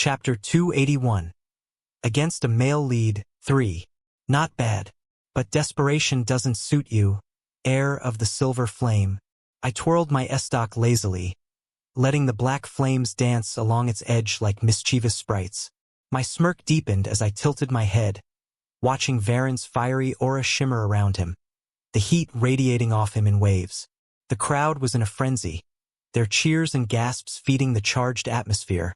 Chapter 281. Against a male lead, 3. Not bad. But desperation doesn't suit you, heir of the silver flame. I twirled my estoc lazily, letting the black flames dance along its edge like mischievous sprites. My smirk deepened as I tilted my head, watching Varen's fiery aura shimmer around him, the heat radiating off him in waves. The crowd was in a frenzy, their cheers and gasps feeding the charged atmosphere.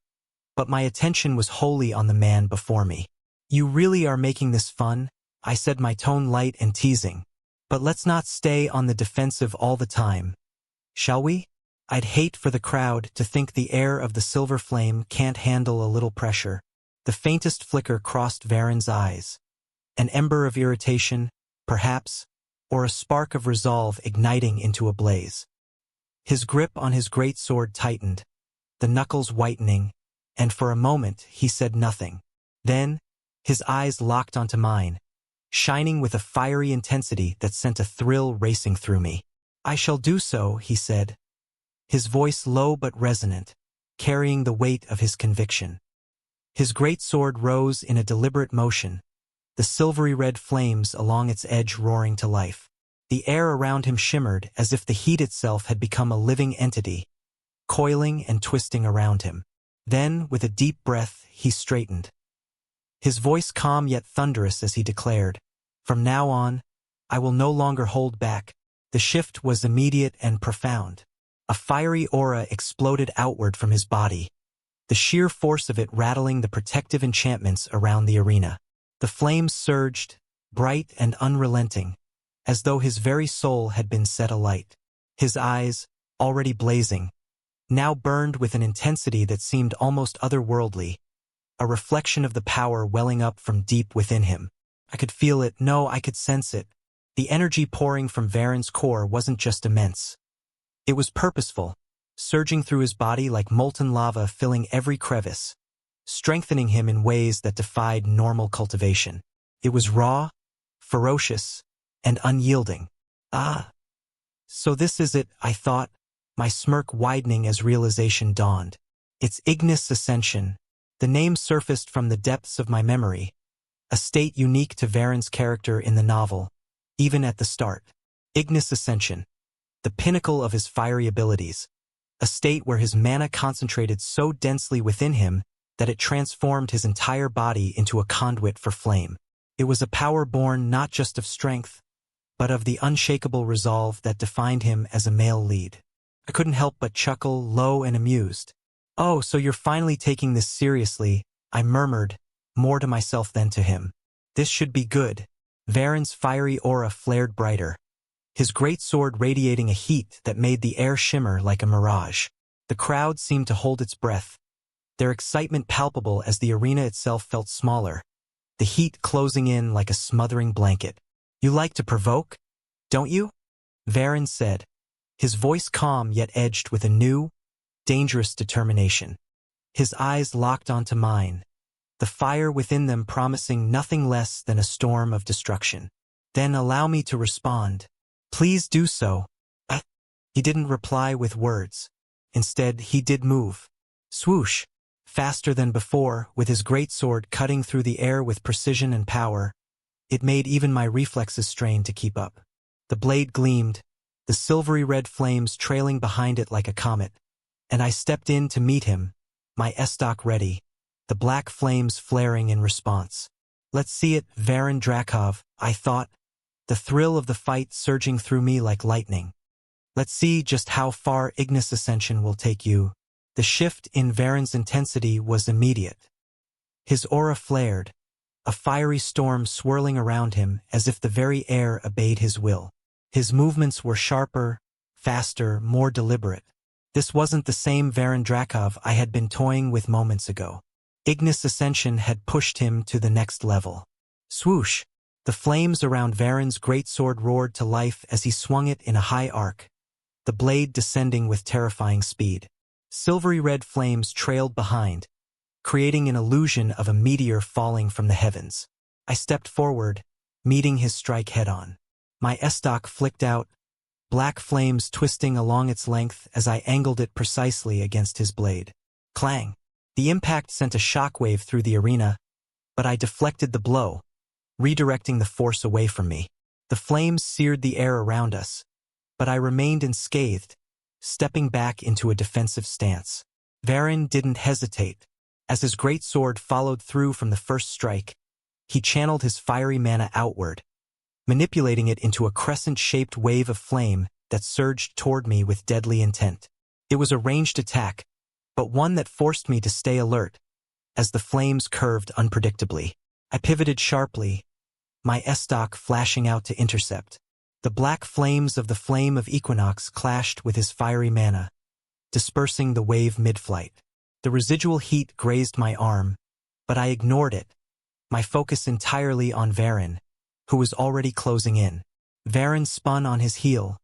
But my attention was wholly on the man before me. "You really are making this fun?" I said, my tone light and teasing. "But let's not stay on the defensive all the time, shall we? I'd hate for the crowd to think the heir of the silver flame can't handle a little pressure." The faintest flicker crossed Varen's eyes. An ember of irritation, perhaps, or a spark of resolve igniting into a blaze. His grip on his great sword tightened, the knuckles whitening, and for a moment he said nothing. Then, his eyes locked onto mine, shining with a fiery intensity that sent a thrill racing through me. "I shall do so," he said, his voice low but resonant, carrying the weight of his conviction. His great sword rose in a deliberate motion, the silvery red flames along its edge roaring to life. The air around him shimmered as if the heat itself had become a living entity, coiling and twisting around him. Then, with a deep breath, he straightened. His voice calm yet thunderous as he declared, "From now on, I will no longer hold back." The shift was immediate and profound. A fiery aura exploded outward from his body, the sheer force of it rattling the protective enchantments around the arena. The flames surged, bright and unrelenting, as though his very soul had been set alight. His eyes, already blazing, now burned with an intensity that seemed almost otherworldly, a reflection of the power welling up from deep within him. I could feel it, no, I could sense it. The energy pouring from Varen's core wasn't just immense. It was purposeful, surging through his body like molten lava, filling every crevice, strengthening him in ways that defied normal cultivation. It was raw, ferocious, and unyielding. "Ah, so this is it," I thought, my smirk widening as realization dawned. "It's Ignis Ascension." The name surfaced from the depths of my memory, a state unique to Varen's character in the novel, even at the start. Ignis Ascension, the pinnacle of his fiery abilities, a state where his mana concentrated so densely within him that it transformed his entire body into a conduit for flame. It was a power born not just of strength, but of the unshakable resolve that defined him as a male lead. I couldn't help but chuckle, low and amused. "Oh, so you're finally taking this seriously," I murmured, more to myself than to him. "This should be good." Varen's fiery aura flared brighter, his great sword radiating a heat that made the air shimmer like a mirage. The crowd seemed to hold its breath, their excitement palpable as the arena itself felt smaller, the heat closing in like a smothering blanket. "You like to provoke, don't you?" Varen said, his voice calm yet edged with a new, dangerous determination. His eyes locked onto mine, the fire within them promising nothing less than a storm of destruction. "Then allow me to respond." "Please do so." He didn't reply with words. Instead, he did move. Swoosh, faster than before, with his great sword cutting through the air with precision and power. It made even my reflexes strain to keep up. The blade gleamed, the silvery red flames trailing behind it like a comet, and I stepped in to meet him, my estoc ready, the black flames flaring in response. "Let's see it, Varen Drakov," I thought, the thrill of the fight surging through me like lightning. "Let's see just how far Ignis Ascension will take you." The shift in Varen's intensity was immediate. His aura flared, a fiery storm swirling around him as if the very air obeyed his will. His movements were sharper, faster, more deliberate. This wasn't the same Varen Drakov I had been toying with moments ago. Ignis Ascension had pushed him to the next level. Swoosh! The flames around Varen's greatsword roared to life as he swung it in a high arc, the blade descending with terrifying speed. Silvery red flames trailed behind, creating an illusion of a meteor falling from the heavens. I stepped forward, meeting his strike head-on. My estoc flicked out, black flames twisting along its length as I angled it precisely against his blade. Clang! The impact sent a shockwave through the arena, but I deflected the blow, redirecting the force away from me. The flames seared the air around us, but I remained unscathed, stepping back into a defensive stance. Varen didn't hesitate. As his greatsword followed through from the first strike, he channeled his fiery mana outward, manipulating it into a crescent-shaped wave of flame that surged toward me with deadly intent. It was a ranged attack, but one that forced me to stay alert, as the flames curved unpredictably. I pivoted sharply, my S-stock flashing out to intercept. The black flames of the Flame of Equinox clashed with his fiery mana, dispersing the wave mid-flight. The residual heat grazed my arm, but I ignored it, my focus entirely on Varen, who was already closing in. Varen spun on his heel,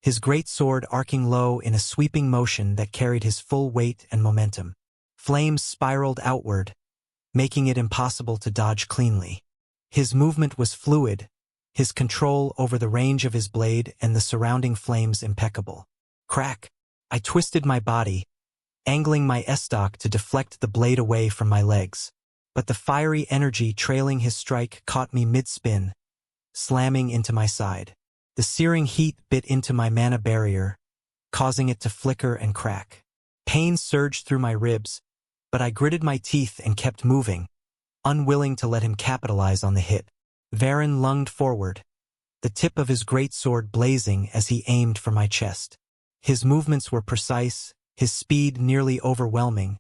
his greatsword arcing low in a sweeping motion that carried his full weight and momentum. Flames spiraled outward, making it impossible to dodge cleanly. His movement was fluid, his control over the range of his blade and the surrounding flames impeccable. Crack! I twisted my body, angling my S-stock to deflect the blade away from my legs. But the fiery energy trailing his strike caught me mid-spin, slamming into my side. The searing heat bit into my mana barrier, causing it to flicker and crack. Pain surged through my ribs, but I gritted my teeth and kept moving, unwilling to let him capitalize on the hit. Varen lunged forward, the tip of his greatsword blazing as he aimed for my chest. His movements were precise, his speed nearly overwhelming,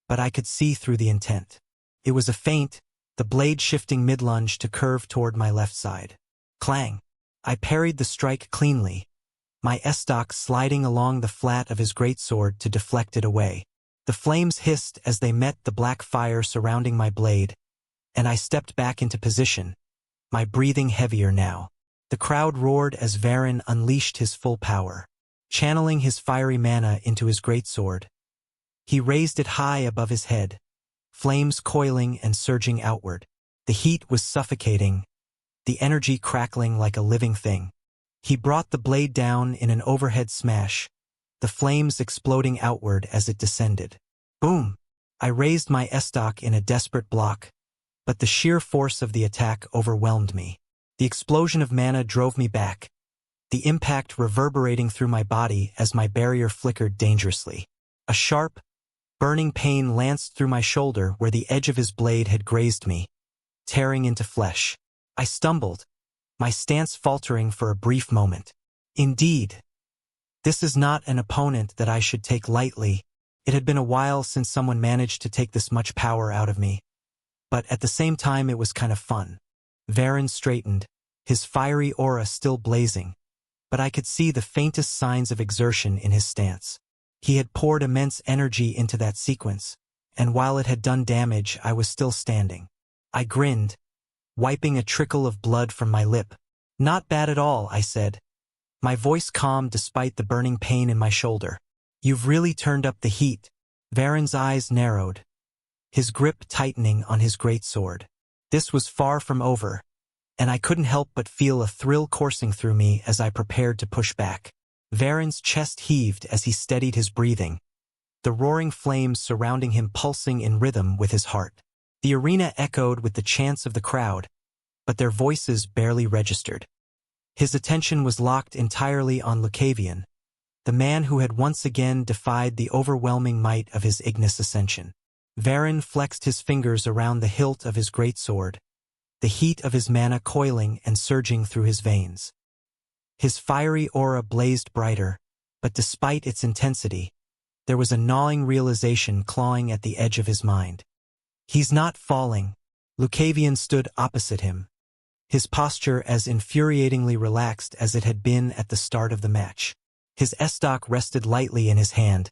but I could see through the intent. It was a feint, the blade shifting mid-lunge to curve toward my left side. Clang! I parried the strike cleanly, my S-stock sliding along the flat of his greatsword to deflect it away. The flames hissed as they met the black fire surrounding my blade, and I stepped back into position, my breathing heavier now. The crowd roared as Varen unleashed his full power. Channeling his fiery mana into his greatsword, he raised it high above his head, flames coiling and surging outward. The heat was suffocating, the energy crackling like a living thing. He brought the blade down in an overhead smash, the flames exploding outward as it descended. Boom! I raised my S-stock in a desperate block, but the sheer force of the attack overwhelmed me. The explosion of mana drove me back, the impact reverberating through my body as my barrier flickered dangerously. A sharp, burning pain lanced through my shoulder where the edge of his blade had grazed me, tearing into flesh. I stumbled, my stance faltering for a brief moment. Indeed, this is not an opponent that I should take lightly. It had been a while since someone managed to take this much power out of me. But at the same time it was kind of fun. Varen straightened, his fiery aura still blazing, but I could see the faintest signs of exertion in his stance. He had poured immense energy into that sequence, and while it had done damage, I was still standing. I grinned, wiping a trickle of blood from my lip. "Not bad at all," I said, my voice calm despite the burning pain in my shoulder. "You've really turned up the heat." Varen's eyes narrowed, his grip tightening on his greatsword. This was far from over, and I couldn't help but feel a thrill coursing through me as I prepared to push back. Varen's chest heaved as he steadied his breathing, the roaring flames surrounding him pulsing in rhythm with his heart. The arena echoed with the chants of the crowd, but their voices barely registered. His attention was locked entirely on Lucavion, the man who had once again defied the overwhelming might of his Ignis ascension. Varen flexed his fingers around the hilt of his greatsword, the heat of his mana coiling and surging through his veins. His fiery aura blazed brighter, but despite its intensity, there was a gnawing realization clawing at the edge of his mind. He's not falling. Lucavion stood opposite him, his posture as infuriatingly relaxed as it had been at the start of the match. His S-stock rested lightly in his hand,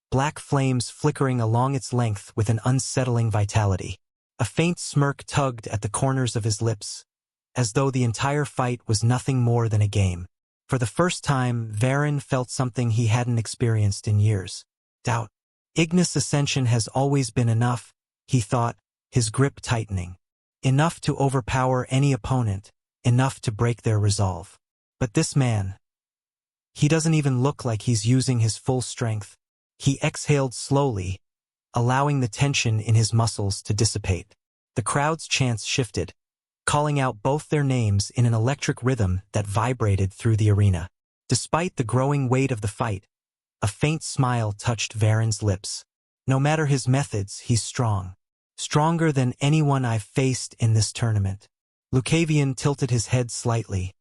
black flames flickering along its length with an unsettling vitality. A faint smirk tugged at the corners of his lips, as though the entire fight was nothing more than a game. For the first time, Varen felt something he hadn't experienced in years. Doubt. Ignis ascension has always been enough, he thought, his grip tightening. Enough to overpower any opponent, enough to break their resolve. But this man, he doesn't even look like he's using his full strength. He exhaled slowly, allowing the tension in his muscles to dissipate. The crowd's chants shifted, calling out both their names in an electric rhythm that vibrated through the arena. Despite the growing weight of the fight, a faint smile touched Varen's lips. No matter his methods, he's strong. Stronger than anyone I've faced in this tournament. Lucavion tilted his head slightly,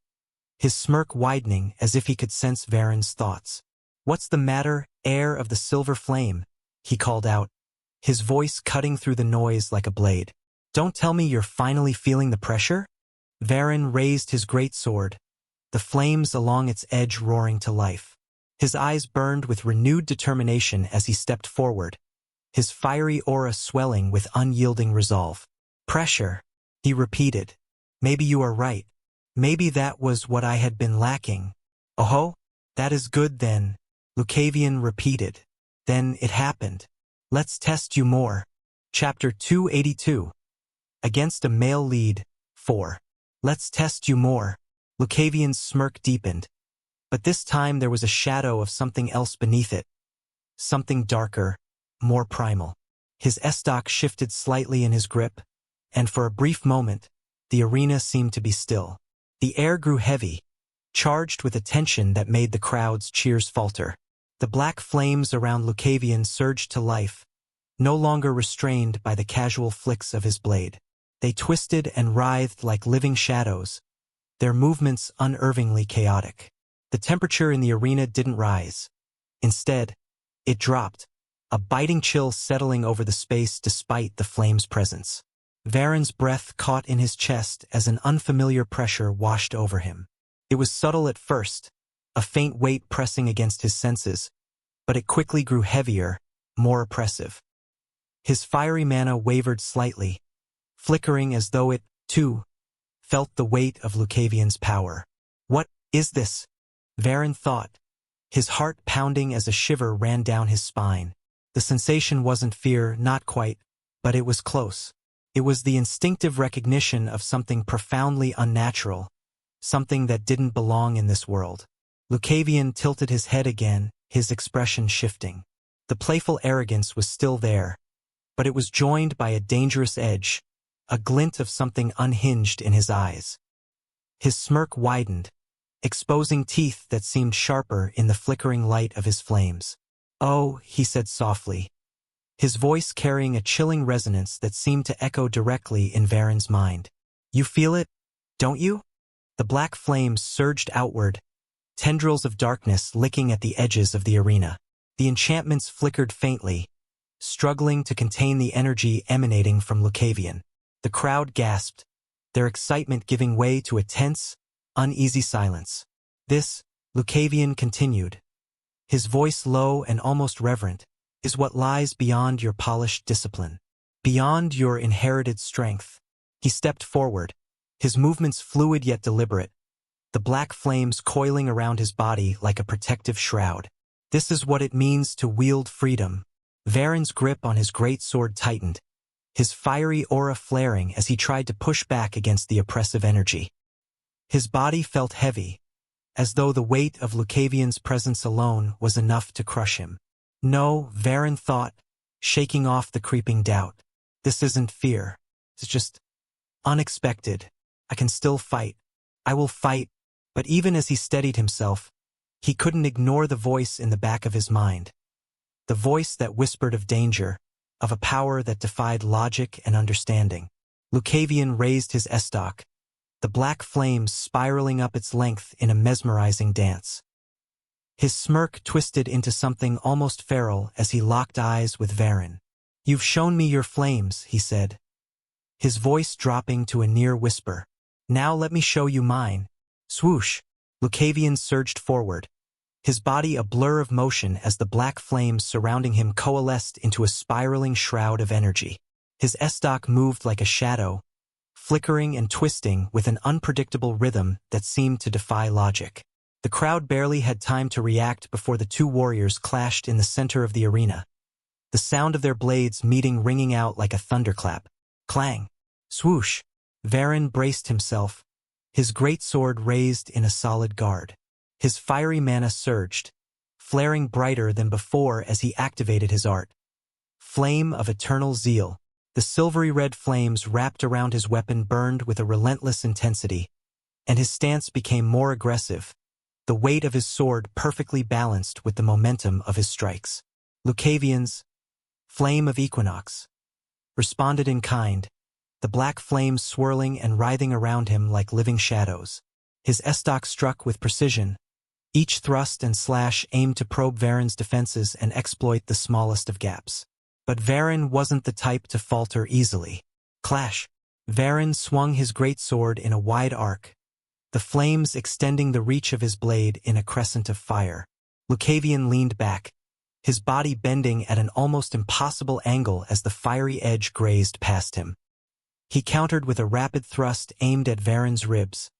his smirk widening as if he could sense Varen's thoughts. "What's the matter, heir of the silver flame?" he called out, his voice cutting through the noise like a blade. "Don't tell me you're finally feeling the pressure?" Varen raised his great sword, the flames along its edge roaring to life. His eyes burned with renewed determination as he stepped forward, his fiery aura swelling with unyielding resolve. "Pressure," he repeated. "Maybe you are right. Maybe that was what I had been lacking." "Oh, that is good then," Lucavion repeated. "Then it happened. Let's test you more." Chapter 282. Against a male lead, 4. "Let's test you more." Lucavion's smirk deepened, but this time there was a shadow of something else beneath it. Something darker, more primal. His estoc shifted slightly in his grip, and for a brief moment, the arena seemed to be still. The air grew heavy, charged with a tension that made the crowd's cheers falter. The black flames around Lucavion surged to life, no longer restrained by the casual flicks of his blade. They twisted and writhed like living shadows, their movements unnervingly chaotic. The temperature in the arena didn't rise. Instead, it dropped, a biting chill settling over the space despite the flames' presence. Varen's breath caught in his chest as an unfamiliar pressure washed over him. It was subtle at first, a faint weight pressing against his senses, but it quickly grew heavier, more oppressive. His fiery mana wavered slightly, flickering as though it, too, felt the weight of Lucavion's power. "What is this?" Varen thought, his heart pounding as a shiver ran down his spine. The sensation wasn't fear, not quite, but it was close. It was the instinctive recognition of something profoundly unnatural, something that didn't belong in this world. Lucavion tilted his head again, his expression shifting. The playful arrogance was still there, but it was joined by a dangerous edge, a glint of something unhinged in his eyes. His smirk widened, exposing teeth that seemed sharper in the flickering light of his flames. "Oh," he said softly, his voice carrying a chilling resonance that seemed to echo directly in Varen's mind. "You feel it, don't you?" The black flames surged outward, tendrils of darkness licking at the edges of the arena. The enchantments flickered faintly, struggling to contain the energy emanating from Lucavion. The crowd gasped, their excitement giving way to a tense, uneasy silence. "This," Lucavion continued, his voice low and almost reverent, "is what lies beyond your polished discipline, beyond your inherited strength." He stepped forward, his movements fluid yet deliberate, the black flames coiling around his body like a protective shroud. "This is what it means to wield freedom." Varen's grip on his great sword tightened, his fiery aura flaring as he tried to push back against the oppressive energy. His body felt heavy, as though the weight of Lucavion's presence alone was enough to crush him. "No," Varen thought, shaking off the creeping doubt. "This isn't fear. It's just unexpected. I can still fight. I will fight." But even as he steadied himself, he couldn't ignore the voice in the back of his mind. The voice that whispered of danger, of a power that defied logic and understanding. Lucavion raised his estoc, the black flames spiraling up its length in a mesmerizing dance. His smirk twisted into something almost feral as he locked eyes with Varen. "You've shown me your flames," he said, his voice dropping to a near whisper. "Now let me show you mine." Swoosh! Lucavion surged forward, his body a blur of motion as the black flames surrounding him coalesced into a spiraling shroud of energy. His estoc moved like a shadow, flickering and twisting with an unpredictable rhythm that seemed to defy logic. The crowd barely had time to react before the two warriors clashed in the center of the arena, the sound of their blades meeting ringing out like a thunderclap. Clang! Swoosh! Varen braced himself, his great sword raised in a solid guard. His fiery mana surged, flaring brighter than before as he activated his art. flame of eternal zeal. The silvery red flames wrapped around his weapon burned with a relentless intensity, and his stance became more aggressive, the weight of his sword perfectly balanced with the momentum of his strikes. Lucavion's flame of equinox responded in kind, the black flames swirling and writhing around him like living shadows. His estoc struck with precision, each thrust and slash aimed to probe Varen's defenses and exploit the smallest of gaps. But Varen wasn't the type to falter easily. Clash! Varen swung his greatsword in a wide arc, the flames extending the reach of his blade in a crescent of fire. Lucavion leaned back, his body bending at an almost impossible angle as the fiery edge grazed past him. He countered with a rapid thrust aimed at Varen's ribs,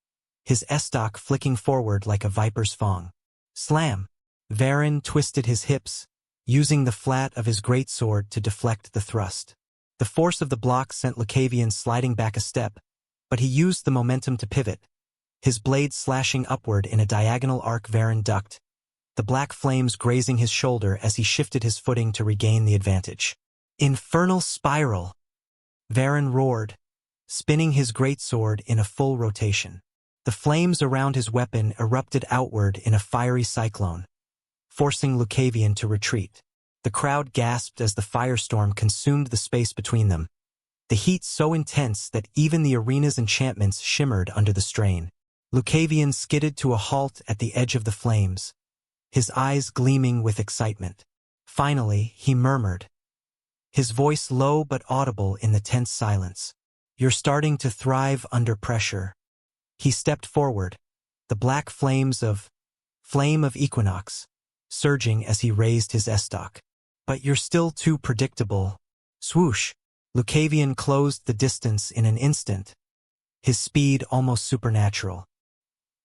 his estoc flicking forward like a viper's fang. Slam! Varen twisted his hips, using the flat of his greatsword to deflect the thrust. The force of the block sent Lucavion sliding back a step, but he used the momentum to pivot, his blade slashing upward in a diagonal arc. Varen ducked, the black flames grazing his shoulder as he shifted his footing to regain the advantage. Infernal spiral! Varen roared, spinning his greatsword in a full rotation. The flames around his weapon erupted outward in a fiery cyclone, forcing Lucavion to retreat. The crowd gasped as the firestorm consumed the space between them, the heat so intense that even the arena's enchantments shimmered under the strain. Lucavion skidded to a halt at the edge of the flames, his eyes gleaming with excitement. Finally, he murmured, his voice low but audible in the tense silence. "You're starting to thrive under pressure." He stepped forward, the black flame of equinox, surging as he raised his estoc. "But you're still too predictable." Swoosh! Lucavion closed the distance in an instant, his speed almost supernatural.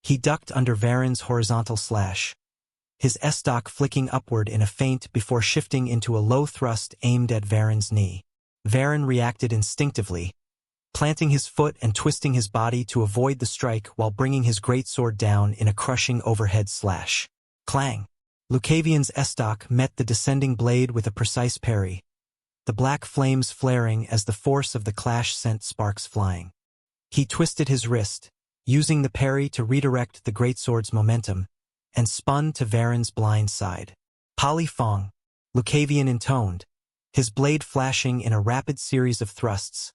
He ducked under Varen's horizontal slash, his estoc flicking upward in a feint before shifting into a low thrust aimed at Varen's knee. Varen reacted instinctively, planting his foot and twisting his body to avoid the strike while bringing his greatsword down in a crushing overhead slash. Clang! Lucavion's estoc met the descending blade with a precise parry, the black flames flaring as the force of the clash sent sparks flying. He twisted his wrist, using the parry to redirect the greatsword's momentum, and spun to Varen's blind side. Polyphong! Lucavion intoned, his blade flashing in a rapid series of thrusts,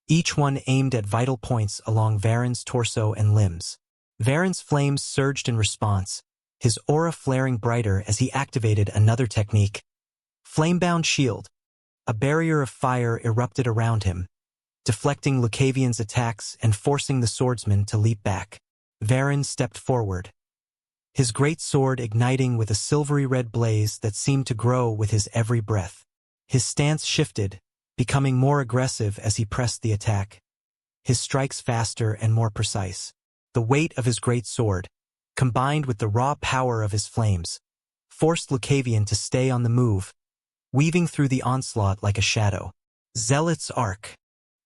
each one aimed at vital points along Varen's torso and limbs. Varen's flames surged in response, his aura flaring brighter as he activated another technique. Flamebound Shield. A barrier of fire erupted around him, deflecting Lucavion's attacks and forcing the swordsman to leap back. Varen stepped forward, his great sword igniting with a silvery red blaze that seemed to grow with his every breath. His stance shifted, becoming more aggressive as he pressed the attack, his strikes faster and more precise. The weight of his great sword, combined with the raw power of his flames, forced Lucavion to stay on the move, weaving through the onslaught like a shadow. Zealot's Arc.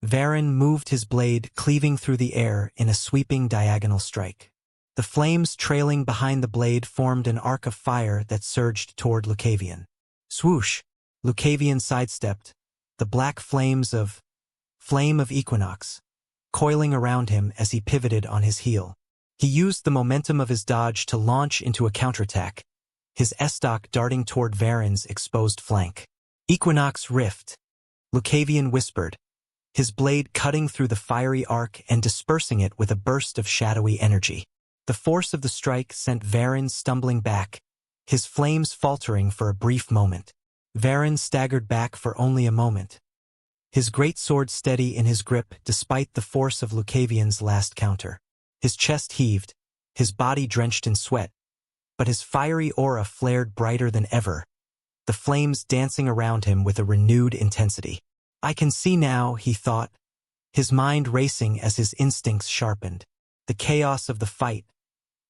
Varen moved his blade, cleaving through the air in a sweeping diagonal strike. The flames trailing behind the blade formed an arc of fire that surged toward Lucavion. Swoosh! Lucavion sidestepped, the black flame of equinox, coiling around him as he pivoted on his heel. He used the momentum of his dodge to launch into a counterattack, his estoc darting toward Varen's exposed flank. Equinox Rift! Lucavion whispered, his blade cutting through the fiery arc and dispersing it with a burst of shadowy energy. The force of the strike sent Varen stumbling back, his flames faltering for a brief moment. Varen staggered back for only a moment, his greatsword steady in his grip despite the force of Lucavion's last counter. His chest heaved, his body drenched in sweat, but his fiery aura flared brighter than ever, the flames dancing around him with a renewed intensity. I can see now, he thought, his mind racing as his instincts sharpened. The chaos of the fight,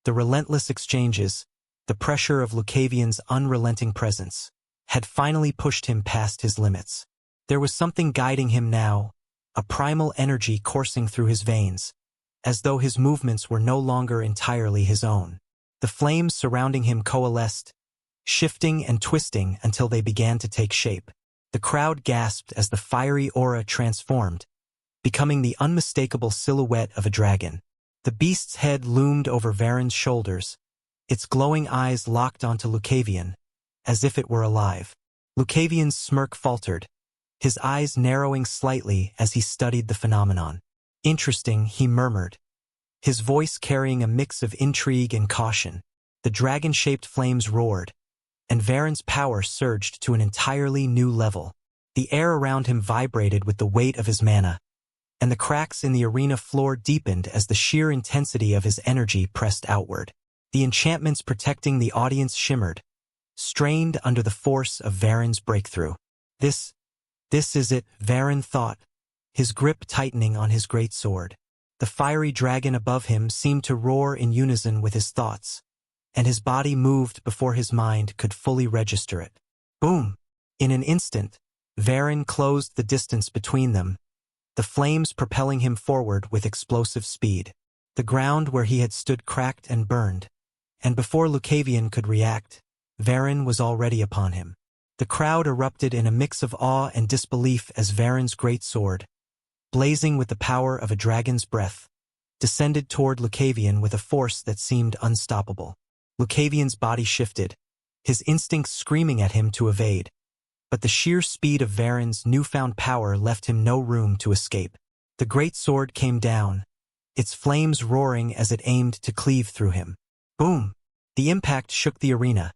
the relentless exchanges, the pressure of Lucavion's unrelenting presence, had finally pushed him past his limits. There was something guiding him now, a primal energy coursing through his veins, as though his movements were no longer entirely his own. The flames surrounding him coalesced, shifting and twisting until they began to take shape. The crowd gasped as the fiery aura transformed, becoming the unmistakable silhouette of a dragon. The beast's head loomed over Varen's shoulders, its glowing eyes locked onto Lucavion, as if it were alive. Lucavion's smirk faltered, his eyes narrowing slightly as he studied the phenomenon. "Interesting," he murmured, his voice carrying a mix of intrigue and caution. The dragon-shaped flames roared, and Varen's power surged to an entirely new level. The air around him vibrated with the weight of his mana, and the cracks in the arena floor deepened as the sheer intensity of his energy pressed outward. The enchantments protecting the audience shimmered, strained under the force of Varen's breakthrough. This is it, Varen thought, his grip tightening on his great sword. The fiery dragon above him seemed to roar in unison with his thoughts, and his body moved before his mind could fully register it. Boom! In an instant, Varen closed the distance between them, the flames propelling him forward with explosive speed. The ground where he had stood cracked and burned, and before Lucavion could react, Varen was already upon him. The crowd erupted in a mix of awe and disbelief as Varen's great sword, blazing with the power of a dragon's breath, descended toward Lucavion with a force that seemed unstoppable. Lucavion's body shifted, his instincts screaming at him to evade, but the sheer speed of Varen's newfound power left him no room to escape. The great sword came down, its flames roaring as it aimed to cleave through him. Boom! The impact shook the arena,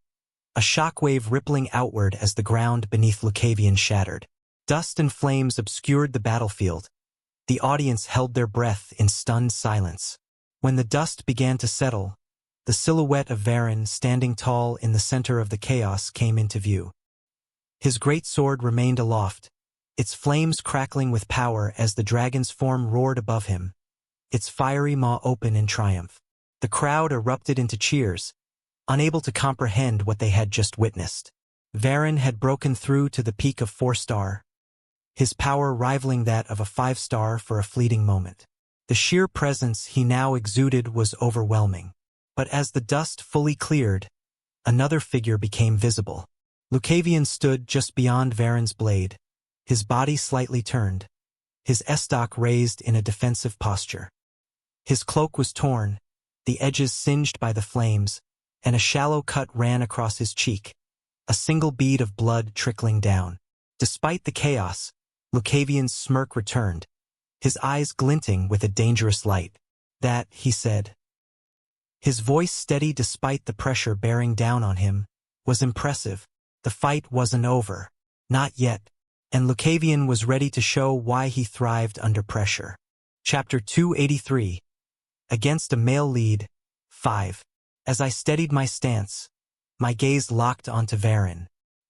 a shockwave rippling outward as the ground beneath Lucavion shattered. Dust and flames obscured the battlefield. The audience held their breath in stunned silence. When the dust began to settle, the silhouette of Varen standing tall in the center of the chaos came into view. His great sword remained aloft, its flames crackling with power as the dragon's form roared above him, its fiery maw open in triumph. The crowd erupted into cheers, unable to comprehend what they had just witnessed. Varen had broken through to the peak of 4-star, his power rivaling that of a 5-star for a fleeting moment. The sheer presence he now exuded was overwhelming. But as the dust fully cleared, another figure became visible. Lucavion stood just beyond Varen's blade, his body slightly turned, his estoc raised in a defensive posture. His cloak was torn, the edges singed by the flames, and a shallow cut ran across his cheek, a single bead of blood trickling down. Despite the chaos, Lucavion's smirk returned, his eyes glinting with a dangerous light. "That," he said, his voice steady despite the pressure bearing down on him, "was impressive. The fight wasn't over. Not yet." And Lucavion was ready to show why he thrived under pressure. Chapter 283. Against a Male Lead, 5. As I steadied my stance, my gaze locked onto Varen.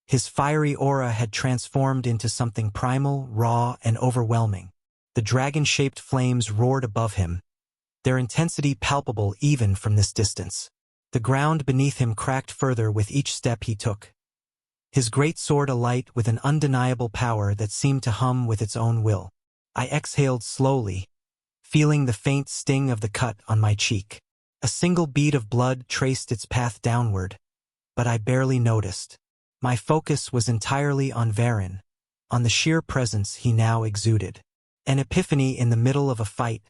His fiery aura had transformed into something primal, raw, and overwhelming. The dragon-shaped flames roared above him, their intensity palpable even from this distance. The ground beneath him cracked further with each step he took, his great sword alight with an undeniable power that seemed to hum with its own will. I exhaled slowly, feeling the faint sting of the cut on my cheek. A single bead of blood traced its path downward, but I barely noticed. My focus was entirely on Varen, on the sheer presence he now exuded. An epiphany in the middle of a fight,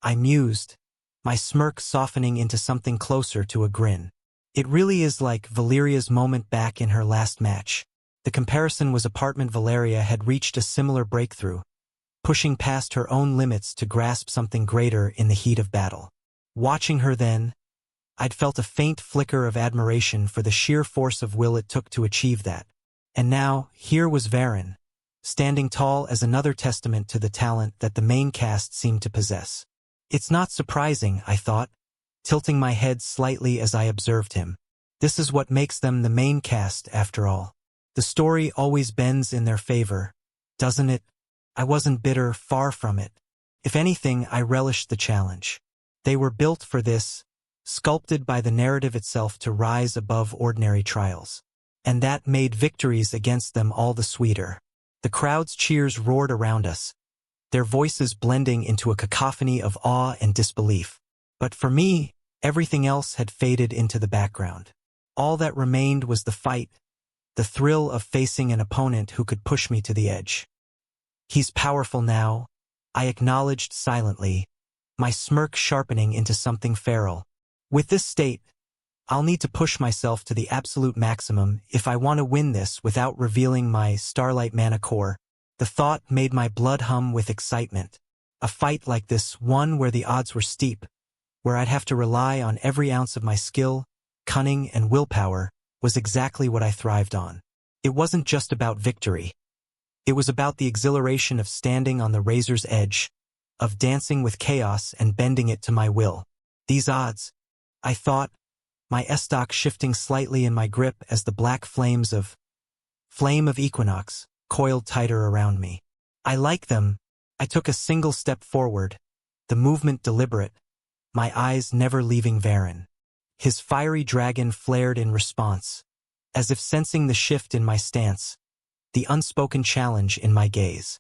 I mused, my smirk softening into something closer to a grin. It really is like Valeria's moment back in her last match. The comparison was apartment Valeria had reached a similar breakthrough, pushing past her own limits to grasp something greater in the heat of battle. Watching her then, I'd felt a faint flicker of admiration for the sheer force of will it took to achieve that. And now, here was Varen, standing tall as another testament to the talent that the main cast seemed to possess. It's not surprising, I thought, tilting my head slightly as I observed him. This is what makes them the main cast, after all. The story always bends in their favor, doesn't it? I wasn't bitter, far from it. If anything, I relished the challenge. They were built for this, sculpted by the narrative itself to rise above ordinary trials. And that made victories against them all the sweeter. The crowd's cheers roared around us, their voices blending into a cacophony of awe and disbelief. But for me, everything else had faded into the background. All that remained was the fight, the thrill of facing an opponent who could push me to the edge. He's powerful now, I acknowledged silently, my smirk sharpening into something feral. With this state, I'll need to push myself to the absolute maximum if I want to win this without revealing my Starlight Mana core. The thought made my blood hum with excitement. A fight like this, one where the odds were steep, where I'd have to rely on every ounce of my skill, cunning, and willpower, was exactly what I thrived on. It wasn't just about victory. It was about the exhilaration of standing on the razor's edge, of dancing with chaos and bending it to my will. These odds, I thought, my estoc shifting slightly in my grip as the black flame of equinox coiled tighter around me. I like them. I took a single step forward, the movement deliberate, my eyes never leaving Varen. His fiery dragon flared in response, as if sensing the shift in my stance, the unspoken challenge in my gaze.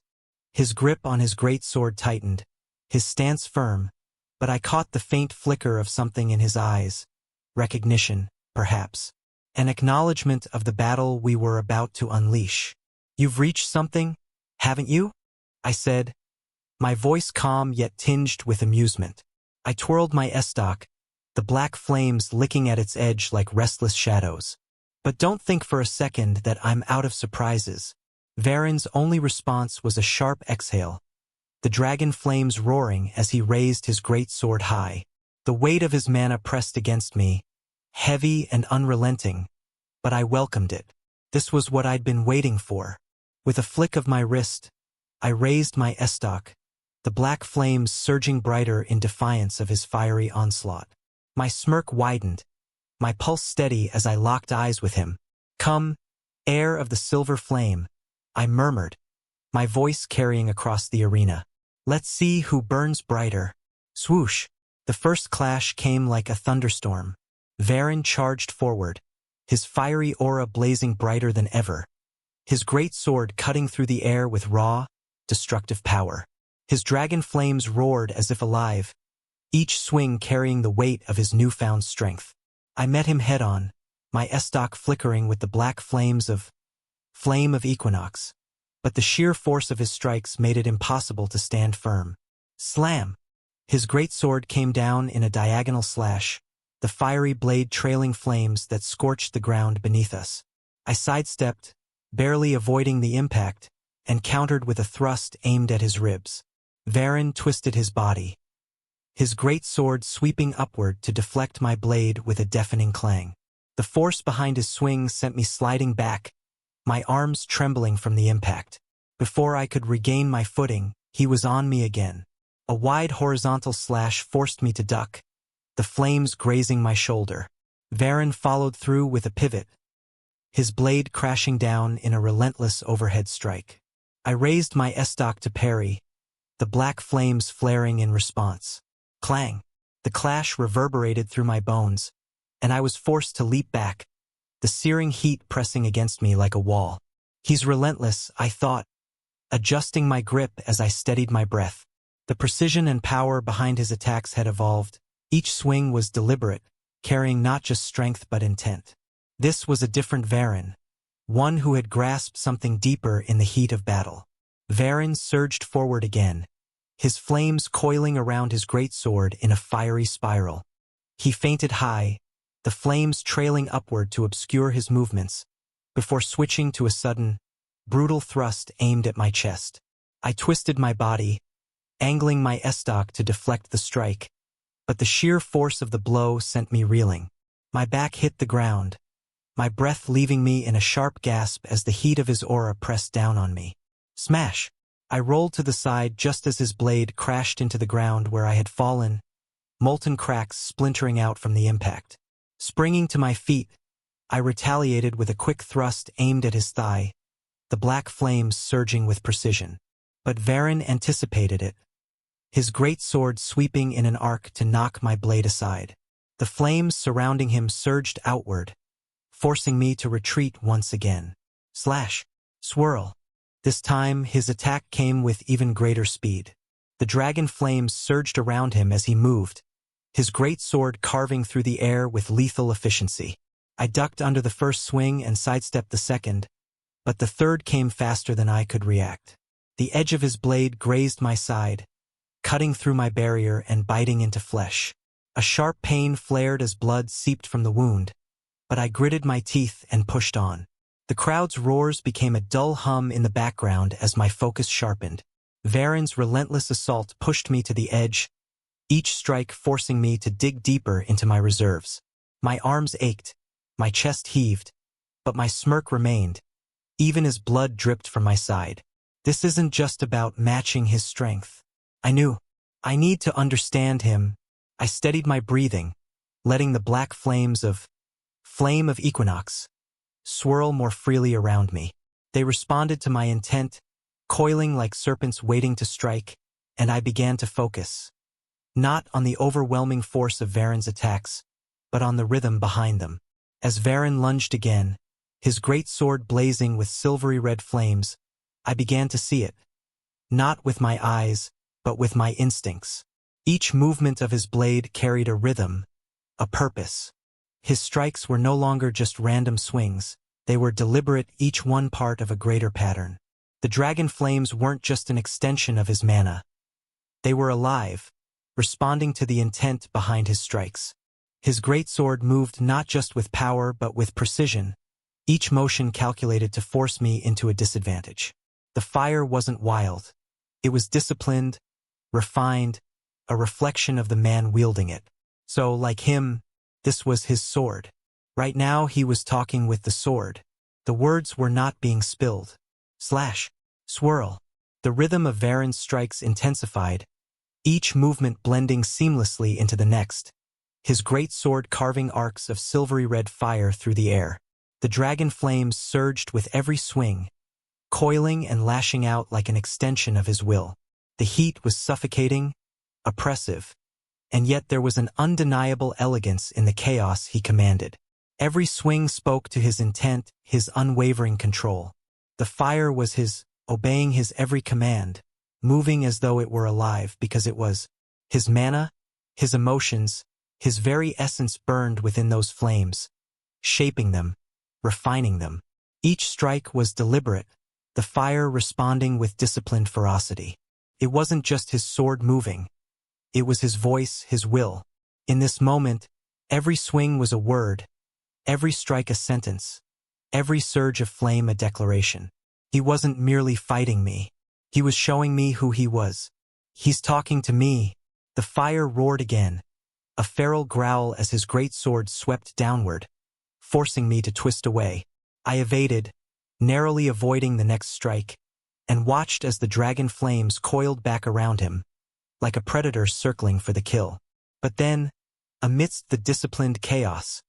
His grip on his great sword tightened, his stance firm, but I caught the faint flicker of something in his eyes. Recognition, perhaps. An acknowledgement of the battle we were about to unleash. "You've reached something, haven't you?" I said, my voice calm yet tinged with amusement. I twirled my estoc, the black flames licking at its edge like restless shadows. But don't think for a second that I'm out of surprises. Varen's only response was a sharp exhale, the dragon flames roaring as he raised his great sword high. The weight of his mana pressed against me, heavy and unrelenting, but I welcomed it. This was what I'd been waiting for. With a flick of my wrist, I raised my estoc, the black flames surging brighter in defiance of his fiery onslaught. My smirk widened, my pulse steady as I locked eyes with him. "Come, heir of the silver flame," I murmured, my voice carrying across the arena. "Let's see who burns brighter." Swoosh! The first clash came like a thunderstorm. Varen charged forward, his fiery aura blazing brighter than ever, his great sword cutting through the air with raw, destructive power. His dragon flames roared as if alive, each swing carrying the weight of his newfound strength. I met him head-on, my estoc flickering with the black flames of equinox, but the sheer force of his strikes made it impossible to stand firm. Slam! His great sword came down in a diagonal slash, the fiery blade trailing flames that scorched the ground beneath us. I sidestepped, barely avoiding the impact, and countered with a thrust aimed at his ribs. Varen twisted his body, his great sword sweeping upward to deflect my blade with a deafening clang. The force behind his swing sent me sliding back, my arms trembling from the impact. Before I could regain my footing, he was on me again. A wide horizontal slash forced me to duck, the flames grazing my shoulder. Varen followed through with a pivot, his blade crashing down in a relentless overhead strike. I raised my estoc to parry, the black flames flaring in response. Clang! The clash reverberated through my bones, and I was forced to leap back, the searing heat pressing against me like a wall. He's relentless, I thought, adjusting my grip as I steadied my breath. The precision and power behind his attacks had evolved. Each swing was deliberate, carrying not just strength but intent. This was a different Varen, one who had grasped something deeper in the heat of battle. Varen surged forward again, his flames coiling around his great sword in a fiery spiral. He feinted high, the flames trailing upward to obscure his movements, before switching to a sudden, brutal thrust aimed at my chest. I twisted my body, angling my estoc to deflect the strike, but the sheer force of the blow sent me reeling. My back hit the ground, my breath leaving me in a sharp gasp as the heat of his aura pressed down on me. Smash! I rolled to the side just as his blade crashed into the ground where I had fallen, molten cracks splintering out from the impact. Springing to my feet, I retaliated with a quick thrust aimed at his thigh, the black flames surging with precision. But Varen anticipated it, his great sword sweeping in an arc to knock my blade aside. The flames surrounding him surged outward, forcing me to retreat once again. Slash! Swirl! This time, his attack came with even greater speed. The dragon flames surged around him as he moved, his great sword carving through the air with lethal efficiency. I ducked under the first swing and sidestepped the second, but the third came faster than I could react. The edge of his blade grazed my side, cutting through my barrier and biting into flesh. A sharp pain flared as blood seeped from the wound, but I gritted my teeth and pushed on. The crowd's roars became a dull hum in the background as my focus sharpened. Varen's relentless assault pushed me to the edge, each strike forcing me to dig deeper into my reserves. My arms ached, my chest heaved, but my smirk remained, even as blood dripped from my side. This isn't just about matching his strength. I knew. I need to understand him. I steadied my breathing, letting the black flame of equinox, swirl more freely around me. They responded to my intent, coiling like serpents waiting to strike, and I began to focus. Not on the overwhelming force of Varen's attacks, but on the rhythm behind them. As Varen lunged again, his great sword blazing with silvery red flames, I began to see it. Not with my eyes, but with my instincts. Each movement of his blade carried a rhythm, a purpose. His strikes were no longer just random swings, they were deliberate, each one part of a greater pattern. The dragon flames weren't just an extension of his mana. They were alive, responding to the intent behind his strikes. His greatsword moved not just with power but with precision, each motion calculated to force me into a disadvantage. The fire wasn't wild. It was disciplined, refined, a reflection of the man wielding it. So, like him, this was his sword. Right now he was talking with the sword. The words were not being spilled. Slash. Swirl. The rhythm of Varen's strikes intensified, each movement blending seamlessly into the next, his great sword carving arcs of silvery red fire through the air. The dragon flames surged with every swing, coiling and lashing out like an extension of his will. The heat was suffocating, oppressive, and yet there was an undeniable elegance in the chaos he commanded. Every swing spoke to his intent, his unwavering control. The fire was his, obeying his every command, moving as though it were alive because it was. His mana, his emotions, his very essence burned within those flames, shaping them, refining them. Each strike was deliberate, the fire responding with disciplined ferocity. It wasn't just his sword moving. It was his voice, his will. In this moment, every swing was a word, every strike a sentence, every surge of flame a declaration. He wasn't merely fighting me. He was showing me who he was. He's talking to me. The fire roared again, a feral growl as his great sword swept downward, forcing me to twist away. I evaded, narrowly avoiding the next strike, and watched as the dragon flames coiled back around him, like a predator circling for the kill. But then, amidst the disciplined chaos,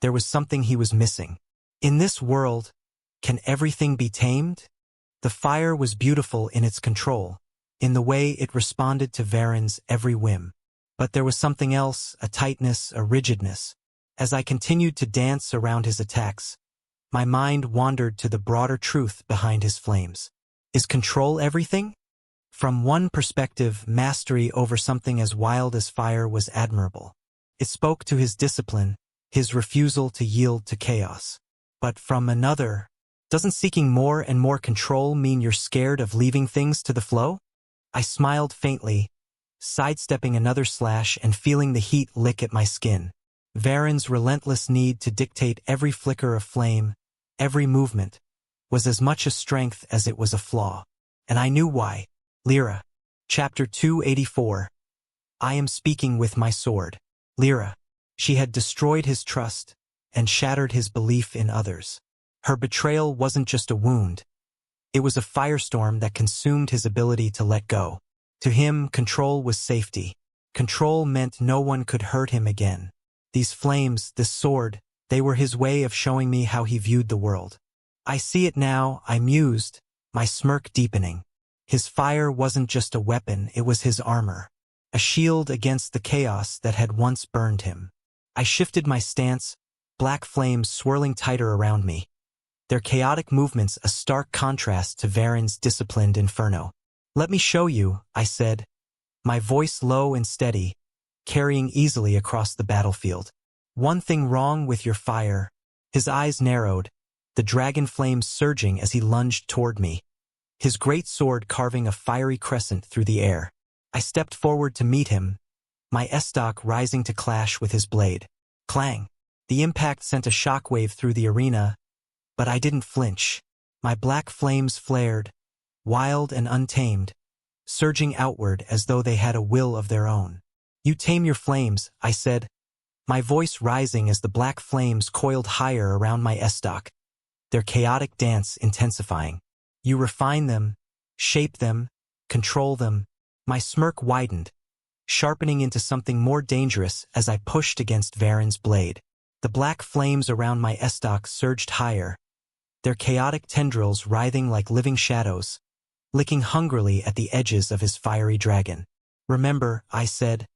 there was something he was missing. In this world, can everything be tamed? The fire was beautiful in its control, in the way it responded to Varen's every whim. But there was something else, a tightness, a rigidness. As I continued to dance around his attacks, my mind wandered to the broader truth behind his flames. Is control everything? From one perspective, mastery over something as wild as fire was admirable. It spoke to his discipline, his refusal to yield to chaos. But from another, doesn't seeking more and more control mean you're scared of leaving things to the flow? I smiled faintly, sidestepping another slash and feeling the heat lick at my skin. Varen's relentless need to dictate every flicker of flame, every movement, was as much a strength as it was a flaw. And I knew why. Lyra. Chapter 284. I am speaking with my sword. Lyra. She had destroyed his trust and shattered his belief in others. Her betrayal wasn't just a wound. It was a firestorm that consumed his ability to let go. To him, control was safety. Control meant no one could hurt him again. These flames, this sword, they were his way of showing me how he viewed the world. I see it now, I mused, my smirk deepening. His fire wasn't just a weapon, it was his armor. A shield against the chaos that had once burned him. I shifted my stance, black flames swirling tighter around me. Their chaotic movements a stark contrast to Varen's disciplined inferno. Let me show you, I said, my voice low and steady, carrying easily across the battlefield. One thing wrong with your fire, His eyes narrowed, the dragon flames surging as he lunged toward me, his great sword carving a fiery crescent through the air. I stepped forward to meet him, my estoc rising to clash with his blade. Clang! The impact sent a shockwave through the arena, but I didn't flinch. My black flames flared, wild and untamed, surging outward as though they had a will of their own. "You tame your flames," I said, my voice rising as the black flames coiled higher around my estoc, their chaotic dance intensifying. "You refine them, shape them, control them." My smirk widened, sharpening into something more dangerous as I pushed against Varen's blade. The black flames around my estoc surged higher, their chaotic tendrils writhing like living shadows, licking hungrily at the edges of his fiery dragon. "Remember," I said,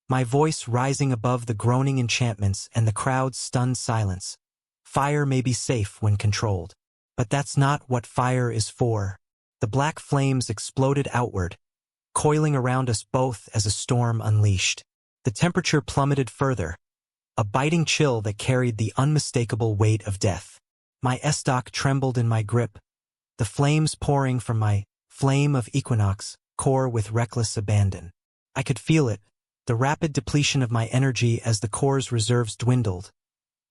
my voice rising above the groaning enchantments and the crowd's stunned silence, "fire may be safe when controlled. But that's not what fire is for." The black flames exploded outward, coiling around us both as a storm unleashed. The temperature plummeted further, a biting chill that carried the unmistakable weight of death. My estoc trembled in my grip, the flames pouring from my flame of equinox core with reckless abandon. I could feel it, the rapid depletion of my energy as the core's reserves dwindled.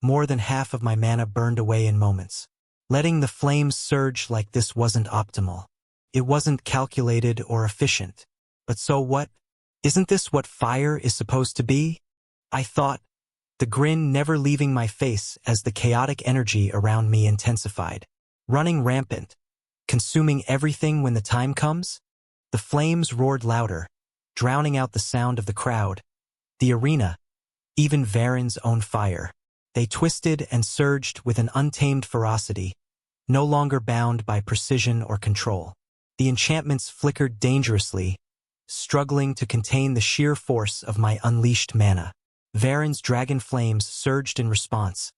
More than half of my mana burned away in moments. Letting the flames surge like this wasn't optimal. It wasn't calculated or efficient. But so what? Isn't this what fire is supposed to be? I thought, the grin never leaving my face as the chaotic energy around me intensified. Running rampant, consuming everything when the time comes? The flames roared louder, drowning out the sound of the crowd, the arena, even Varen's own fire. They twisted and surged with an untamed ferocity, no longer bound by precision or control. The enchantments flickered dangerously, struggling to contain the sheer force of my unleashed mana. Varen's dragon flames surged in response,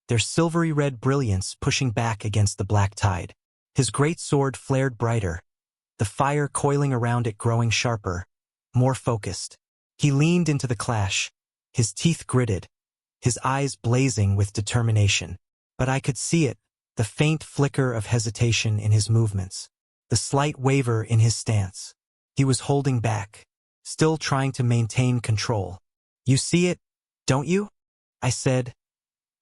their silvery red brilliance pushing back against the black tide. His great sword flared brighter, the fire coiling around it growing sharper, more focused. He leaned into the clash, his teeth gritted, his eyes blazing with determination. But I could see it, the faint flicker of hesitation in his movements, the slight waver in his stance. He was holding back, still trying to maintain control. "You see it, don't you?" I said,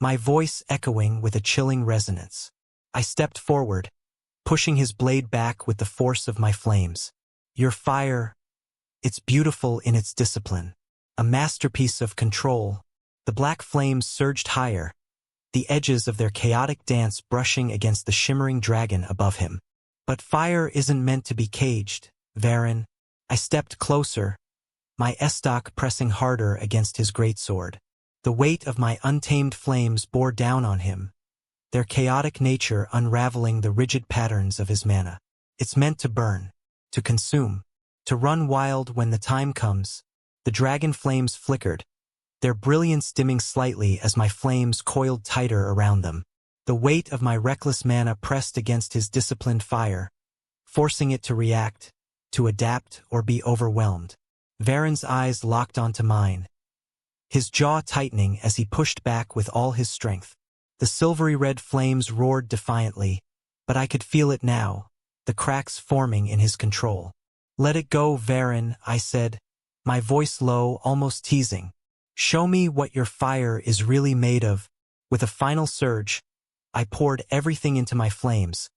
my voice echoing with a chilling resonance. I stepped forward, pushing his blade back with the force of my flames. "Your fire, it's beautiful in its discipline, a masterpiece of control." The black flames surged higher, the edges of their chaotic dance brushing against the shimmering dragon above him. "But fire isn't meant to be caged, Varen." I stepped closer, my estoc pressing harder against his greatsword. The weight of my untamed flames bore down on him, their chaotic nature unraveling the rigid patterns of his mana. "It's meant to burn, to consume, to run wild when the time comes." The dragon flames flickered, their brilliance dimming slightly as my flames coiled tighter around them. The weight of my reckless mana pressed against his disciplined fire, forcing it to react, to adapt or be overwhelmed. Varen's eyes locked onto mine, his jaw tightening as he pushed back with all his strength. The silvery red flames roared defiantly, but I could feel it now, the cracks forming in his control. "Let it go, Varen," I said, my voice low, almost teasing. "Show me what your fire is really made of." With a final surge, I poured everything into my flames,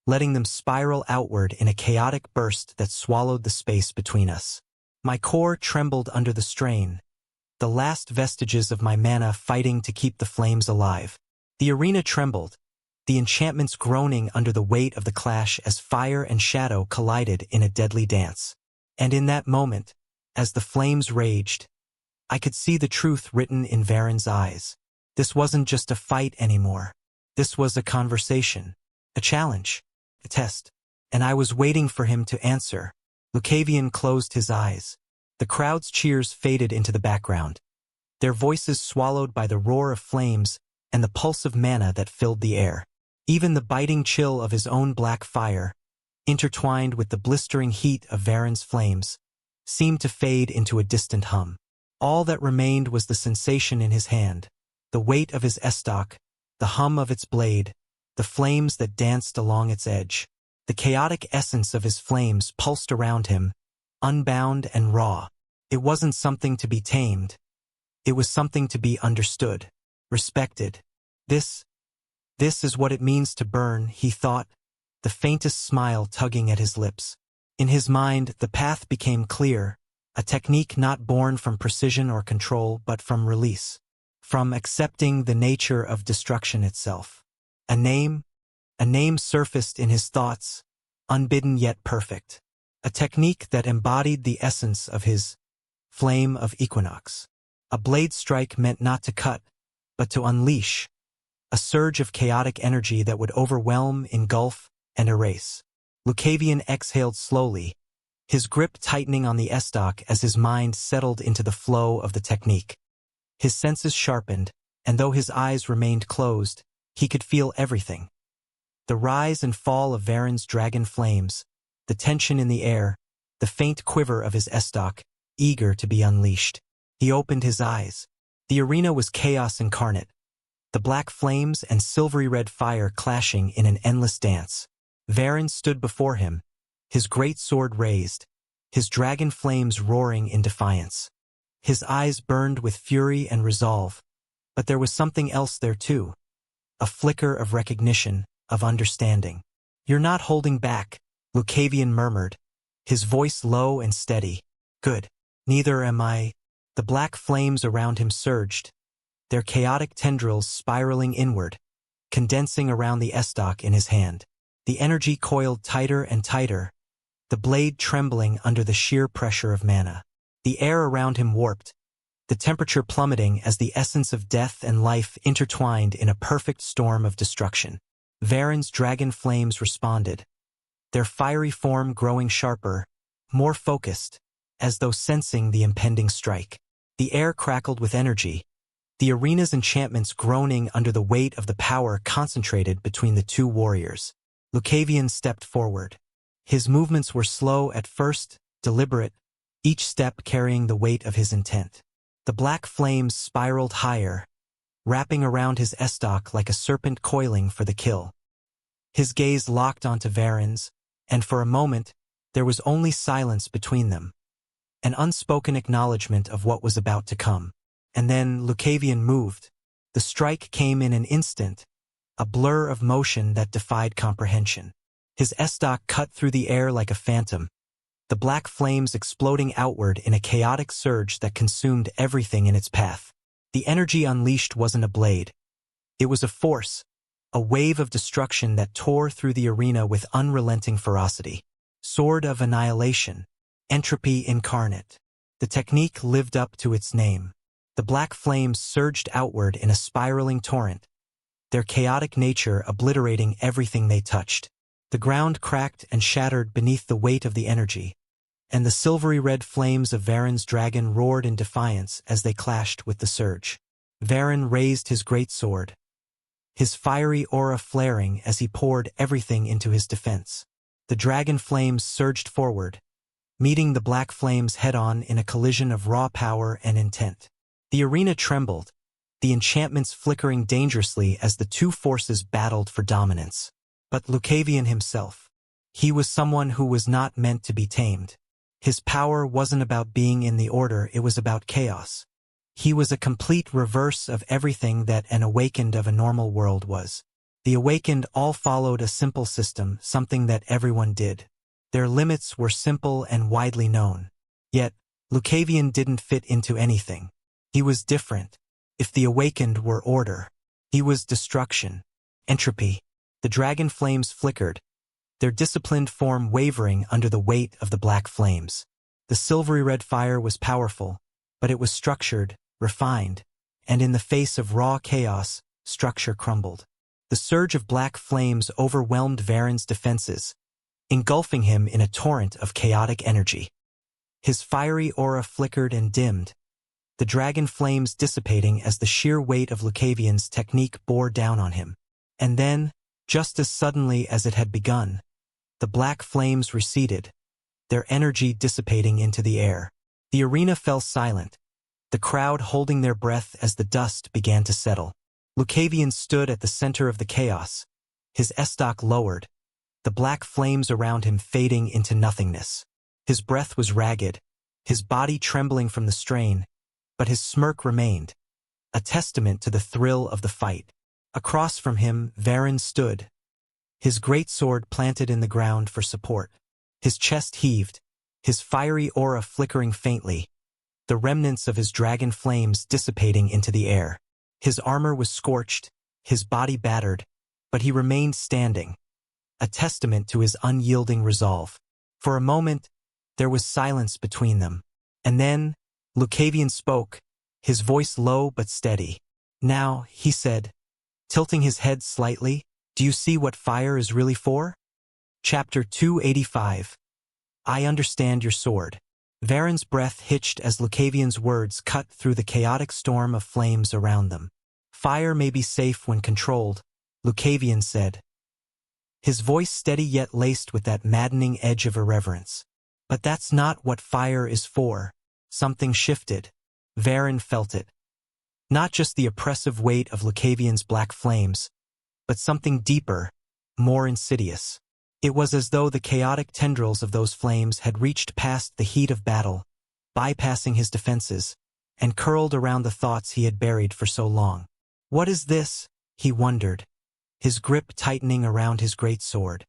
letting them spiral outward in a chaotic burst that swallowed the space between us. My core trembled under the strain, the last vestiges of my mana fighting to keep the flames alive. The arena trembled, the enchantments groaning under the weight of the clash as fire and shadow collided in a deadly dance. And in that moment, as the flames raged, I could see the truth written in Varen's eyes. This wasn't just a fight anymore. This was a conversation, a challenge, a test. And I was waiting for him to answer. Lucavion closed his eyes. The crowd's cheers faded into the background, their voices swallowed by the roar of flames and the pulse of mana that filled the air. Even the biting chill of his own black fire, intertwined with the blistering heat of Varen's flames, seemed to fade into a distant hum. All that remained was the sensation in his hand, the weight of his estoc, the hum of its blade, the flames that danced along its edge. The chaotic essence of his flames pulsed around him, unbound and raw. It wasn't something to be tamed. It was something to be understood, respected. This is what it means to burn, he thought, the faintest smile tugging at his lips. In his mind, the path became clear, a technique not born from precision or control but from release, from accepting the nature of destruction itself. A name surfaced in his thoughts, unbidden yet perfect. A technique that embodied the essence of his flame of equinox. A blade strike meant not to cut, but to unleash. A surge of chaotic energy that would overwhelm, engulf, and erase. Lucavion exhaled slowly, his grip tightening on the estoc as his mind settled into the flow of the technique. His senses sharpened, and though his eyes remained closed, he could feel everything. The rise and fall of Varen's dragon flames, the tension in the air, the faint quiver of his estoc, eager to be unleashed. He opened his eyes. The arena was chaos incarnate, the black flames and silvery red fire clashing in an endless dance. Varen stood before him, his great sword raised, his dragon flames roaring in defiance. His eyes burned with fury and resolve, but there was something else there too. A flicker of recognition, of understanding. "You're not holding back," Lucavion murmured, his voice low and steady. "Good. Neither am I." The black flames around him surged, their chaotic tendrils spiraling inward, condensing around the estoc in his hand. The energy coiled tighter and tighter, the blade trembling under the sheer pressure of mana. The air around him warped, the temperature plummeting as the essence of death and life intertwined in a perfect storm of destruction. Varen's dragon flames responded, their fiery form growing sharper, more focused, as though sensing the impending strike. The air crackled with energy, the arena's enchantments groaning under the weight of the power concentrated between the two warriors. Lucavion stepped forward. His movements were slow at first, deliberate, each step carrying the weight of his intent. The black flames spiraled higher, wrapping around his estoc like a serpent coiling for the kill. His gaze locked onto Varen's, and for a moment, there was only silence between them. An unspoken acknowledgement of what was about to come. And then Lucavion moved. The strike came in an instant, a blur of motion that defied comprehension. His estoc cut through the air like a phantom, the black flames exploding outward in a chaotic surge that consumed everything in its path. The energy unleashed wasn't a blade. It was a force, a wave of destruction that tore through the arena with unrelenting ferocity. Sword of annihilation, entropy incarnate. The technique lived up to its name. The black flames surged outward in a spiraling torrent, their chaotic nature obliterating everything they touched. The ground cracked and shattered beneath the weight of the energy, and the silvery red flames of Varen's dragon roared in defiance as they clashed with the surge. Varen raised his great sword, his fiery aura flaring as he poured everything into his defense. The dragon flames surged forward, meeting the black flames head-on in a collision of raw power and intent. The arena trembled, the enchantments flickering dangerously as the two forces battled for dominance. But Lucavion himself, he was someone who was not meant to be tamed. His power wasn't about being in the order, it was about chaos. He was a complete reverse of everything that an awakened of a normal world was. The awakened all followed a simple system, something that everyone did. Their limits were simple and widely known. Yet, Lucavion didn't fit into anything. He was different. If the awakened were order, he was destruction, entropy. The dragon flames flickered, their disciplined form wavering under the weight of the black flames. The silvery red fire was powerful, but it was structured, refined, and in the face of raw chaos, structure crumbled. The surge of black flames overwhelmed Varen's defenses, engulfing him in a torrent of chaotic energy. His fiery aura flickered and dimmed, the dragon flames dissipating as the sheer weight of Lucavion's technique bore down on him. And then, just as suddenly as it had begun, the black flames receded, their energy dissipating into the air. The arena fell silent, the crowd holding their breath as the dust began to settle. Lucavion stood at the center of the chaos, his estoc lowered, the black flames around him fading into nothingness. His breath was ragged, his body trembling from the strain, but his smirk remained, a testament to the thrill of the fight. Across from him, Varen stood, his greatsword planted in the ground for support. His chest heaved, his fiery aura flickering faintly, the remnants of his dragon flames dissipating into the air. His armor was scorched, his body battered, but he remained standing, a testament to his unyielding resolve. For a moment, there was silence between them. And then, Lucavion spoke, his voice low but steady. "Now," he said, tilting his head slightly, "do you see what fire is really for?" Chapter 285. I understand your sword. Varen's breath hitched as Lucavion's words cut through the chaotic storm of flames around them. "Fire may be safe when controlled," Lucavion said, his voice steady yet laced with that maddening edge of irreverence. "But that's not what fire is for." Something shifted. Varen felt it. Not just the oppressive weight of Lucavion's black flames, but something deeper, more insidious. It was as though the chaotic tendrils of those flames had reached past the heat of battle, bypassing his defenses, and curled around the thoughts he had buried for so long. "What is this?" he wondered, his grip tightening around his great sword.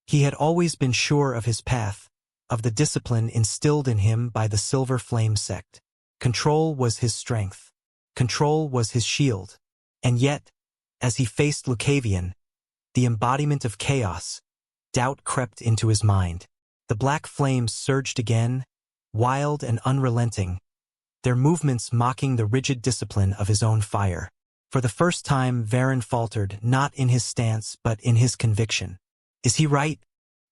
He had always been sure of his path, of the discipline instilled in him by the Silver Flame sect. Control was his strength. Control was his shield. And yet, as he faced Lucavion, the embodiment of chaos, doubt crept into his mind. The black flames surged again, wild and unrelenting, their movements mocking the rigid discipline of his own fire. For the first time, Varen faltered, not in his stance but in his conviction. Is he right?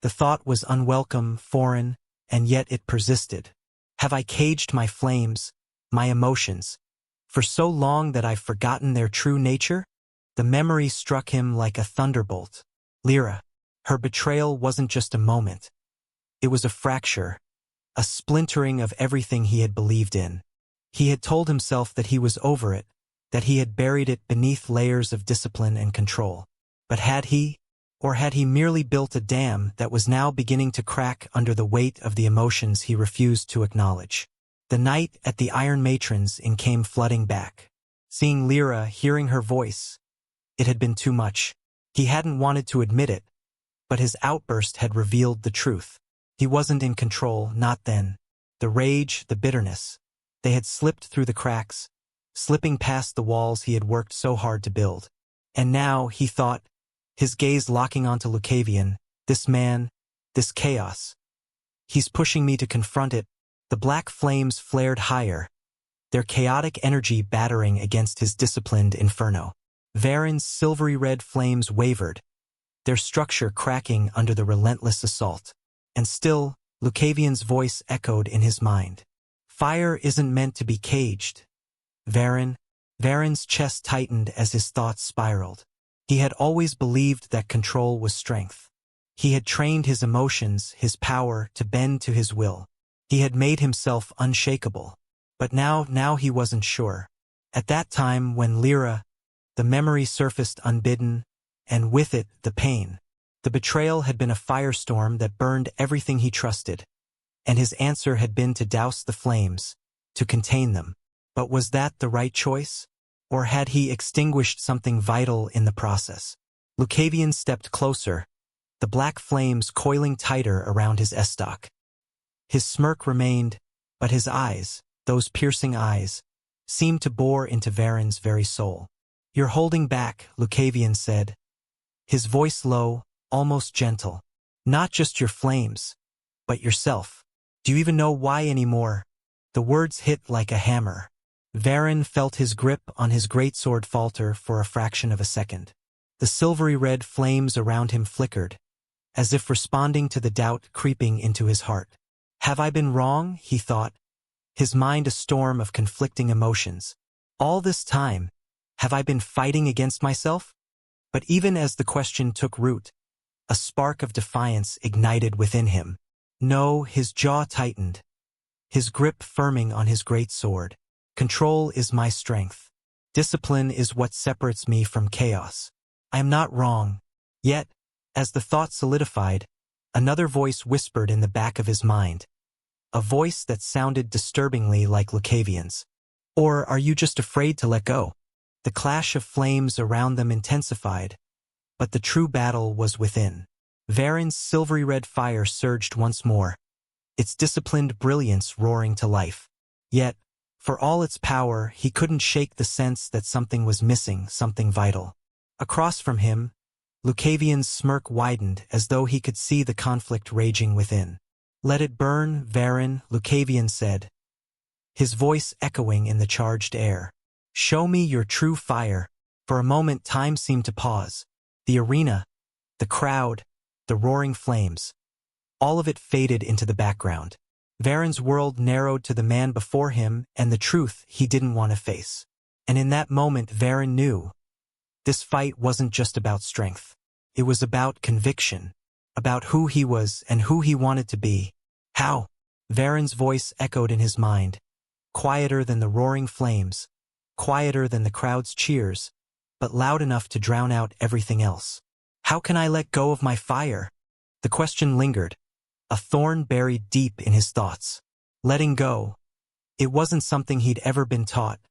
The thought was unwelcome, foreign, and yet it persisted. Have I caged my flames, my emotions, for so long that I've forgotten their true nature? The memory struck him like a thunderbolt. Lyra, her betrayal wasn't just a moment. It was a fracture, a splintering of everything he had believed in. He had told himself that he was over it, that he had buried it beneath layers of discipline and control. But had he? Or had he merely built a dam that was now beginning to crack under the weight of the emotions he refused to acknowledge? The night at the Iron Matron's Inn came flooding back. Seeing Lyra, hearing her voice, it had been too much. He hadn't wanted to admit it, but his outburst had revealed the truth. He wasn't in control, not then. The rage, the bitterness, they had slipped through the cracks, slipping past the walls he had worked so hard to build. And now, he thought, his gaze locking onto Lucavion, this man, this chaos. He's pushing me to confront it. The black flames flared higher, their chaotic energy battering against his disciplined inferno. Varen's silvery red flames wavered, their structure cracking under the relentless assault. And still, Lucavion's voice echoed in his mind. Fire isn't meant to be caged. Varen's chest tightened as his thoughts spiraled. He had always believed that control was strength. He had trained his emotions, his power, to bend to his will. He had made himself unshakable. But now he wasn't sure. At that time when Lyra, the memory surfaced unbidden, and with it the pain. The betrayal had been a firestorm that burned everything he trusted, and his answer had been to douse the flames, to contain them. But was that the right choice? Or had he extinguished something vital in the process? Lucavion stepped closer, the black flames coiling tighter around his estoc. His smirk remained, but his eyes, those piercing eyes, seemed to bore into Varen's very soul. You're holding back, Lucavion said, his voice low, almost gentle. Not just your flames, but yourself. Do you even know why anymore? The words hit like a hammer. Varen felt his grip on his greatsword falter for a fraction of a second. The silvery red flames around him flickered, as if responding to the doubt creeping into his heart. Have I been wrong? He thought, his mind a storm of conflicting emotions. All this time, have I been fighting against myself? But even as the question took root, a spark of defiance ignited within him. No, his jaw tightened, his grip firming on his great sword. Control is my strength. Discipline is what separates me from chaos. I am not wrong. Yet, as the thought solidified, another voice whispered in the back of his mind. A voice that sounded disturbingly like Lucavion's. Or are you just afraid to let go? The clash of flames around them intensified, but the true battle was within. Varen's silvery red fire surged once more, its disciplined brilliance roaring to life. Yet, for all its power, he couldn't shake the sense that something was missing, something vital. Across from him, Lucavion's smirk widened as though he could see the conflict raging within. "Let it burn, Varen," Lucavion said, his voice echoing in the charged air. "Show me your true fire." For a moment time seemed to pause. The arena, the crowd, the roaring flames. All of it faded into the background. Varen's world narrowed to the man before him and the truth he didn't want to face. And in that moment Varen knew. This fight wasn't just about strength. It was about conviction. About who he was and who he wanted to be. How? Varen's voice echoed in his mind. Quieter than the roaring flames. Quieter than the crowd's cheers, but loud enough to drown out everything else. How can I let go of my fire? The question lingered, a thorn buried deep in his thoughts. Letting go. It wasn't something he'd ever been taught,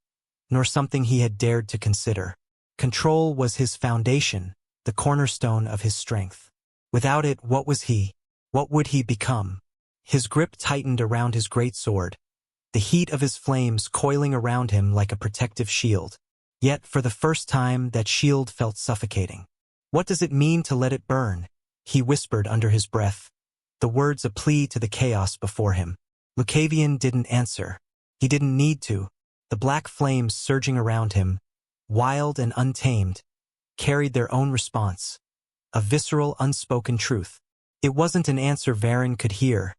nor something he had dared to consider. Control was his foundation, the cornerstone of his strength. Without it, what was he? What would he become? His grip tightened around his greatsword, the heat of his flames coiling around him like a protective shield. Yet, for the first time, that shield felt suffocating. "What does it mean to let it burn?" he whispered under his breath, the words a plea to the chaos before him. Lucavion didn't answer. He didn't need to. The black flames surging around him, wild and untamed, carried their own response. A visceral, unspoken truth. It wasn't an answer Varen could hear.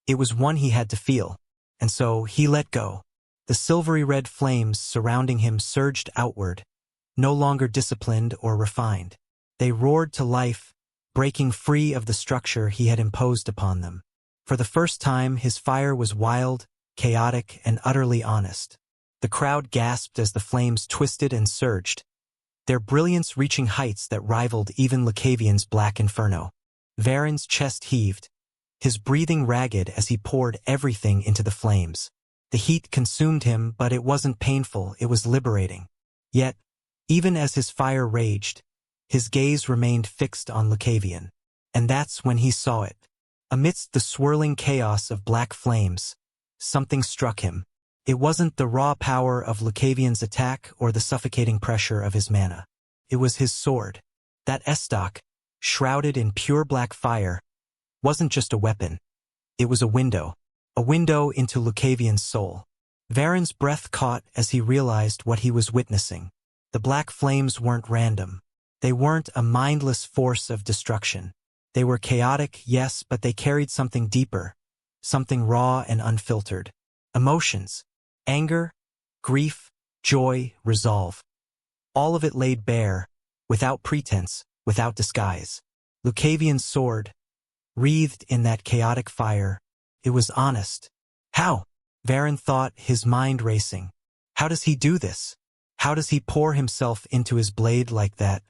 It was one he had to feel. And so he let go. The silvery red flames surrounding him surged outward, no longer disciplined or refined. They roared to life, breaking free of the structure he had imposed upon them. For the first time, his fire was wild, chaotic, and utterly honest. The crowd gasped as the flames twisted and surged, their brilliance reaching heights that rivaled even Lucavion's black inferno. Varen's chest heaved, his breathing ragged as he poured everything into the flames. The heat consumed him, but it wasn't painful, it was liberating. Yet, even as his fire raged, his gaze remained fixed on Lucavion. And that's when he saw it. Amidst the swirling chaos of black flames, something struck him. It wasn't the raw power of Lucavion's attack or the suffocating pressure of his mana. It was his sword. That estoc, shrouded in pure black fire, wasn't just a weapon. It was a window into Lucavion's soul. Varen's breath caught as he realized what he was witnessing. The black flames weren't random. They weren't a mindless force of destruction. They were chaotic, yes, but they carried something deeper, something raw and unfiltered. Emotions, anger, grief, joy, resolve. All of it laid bare, without pretense, without disguise. Lucavion's sword, wreathed in that chaotic fire, it was honest. How? Varen thought, his mind racing. How does he do this? How does he pour himself into his blade like that?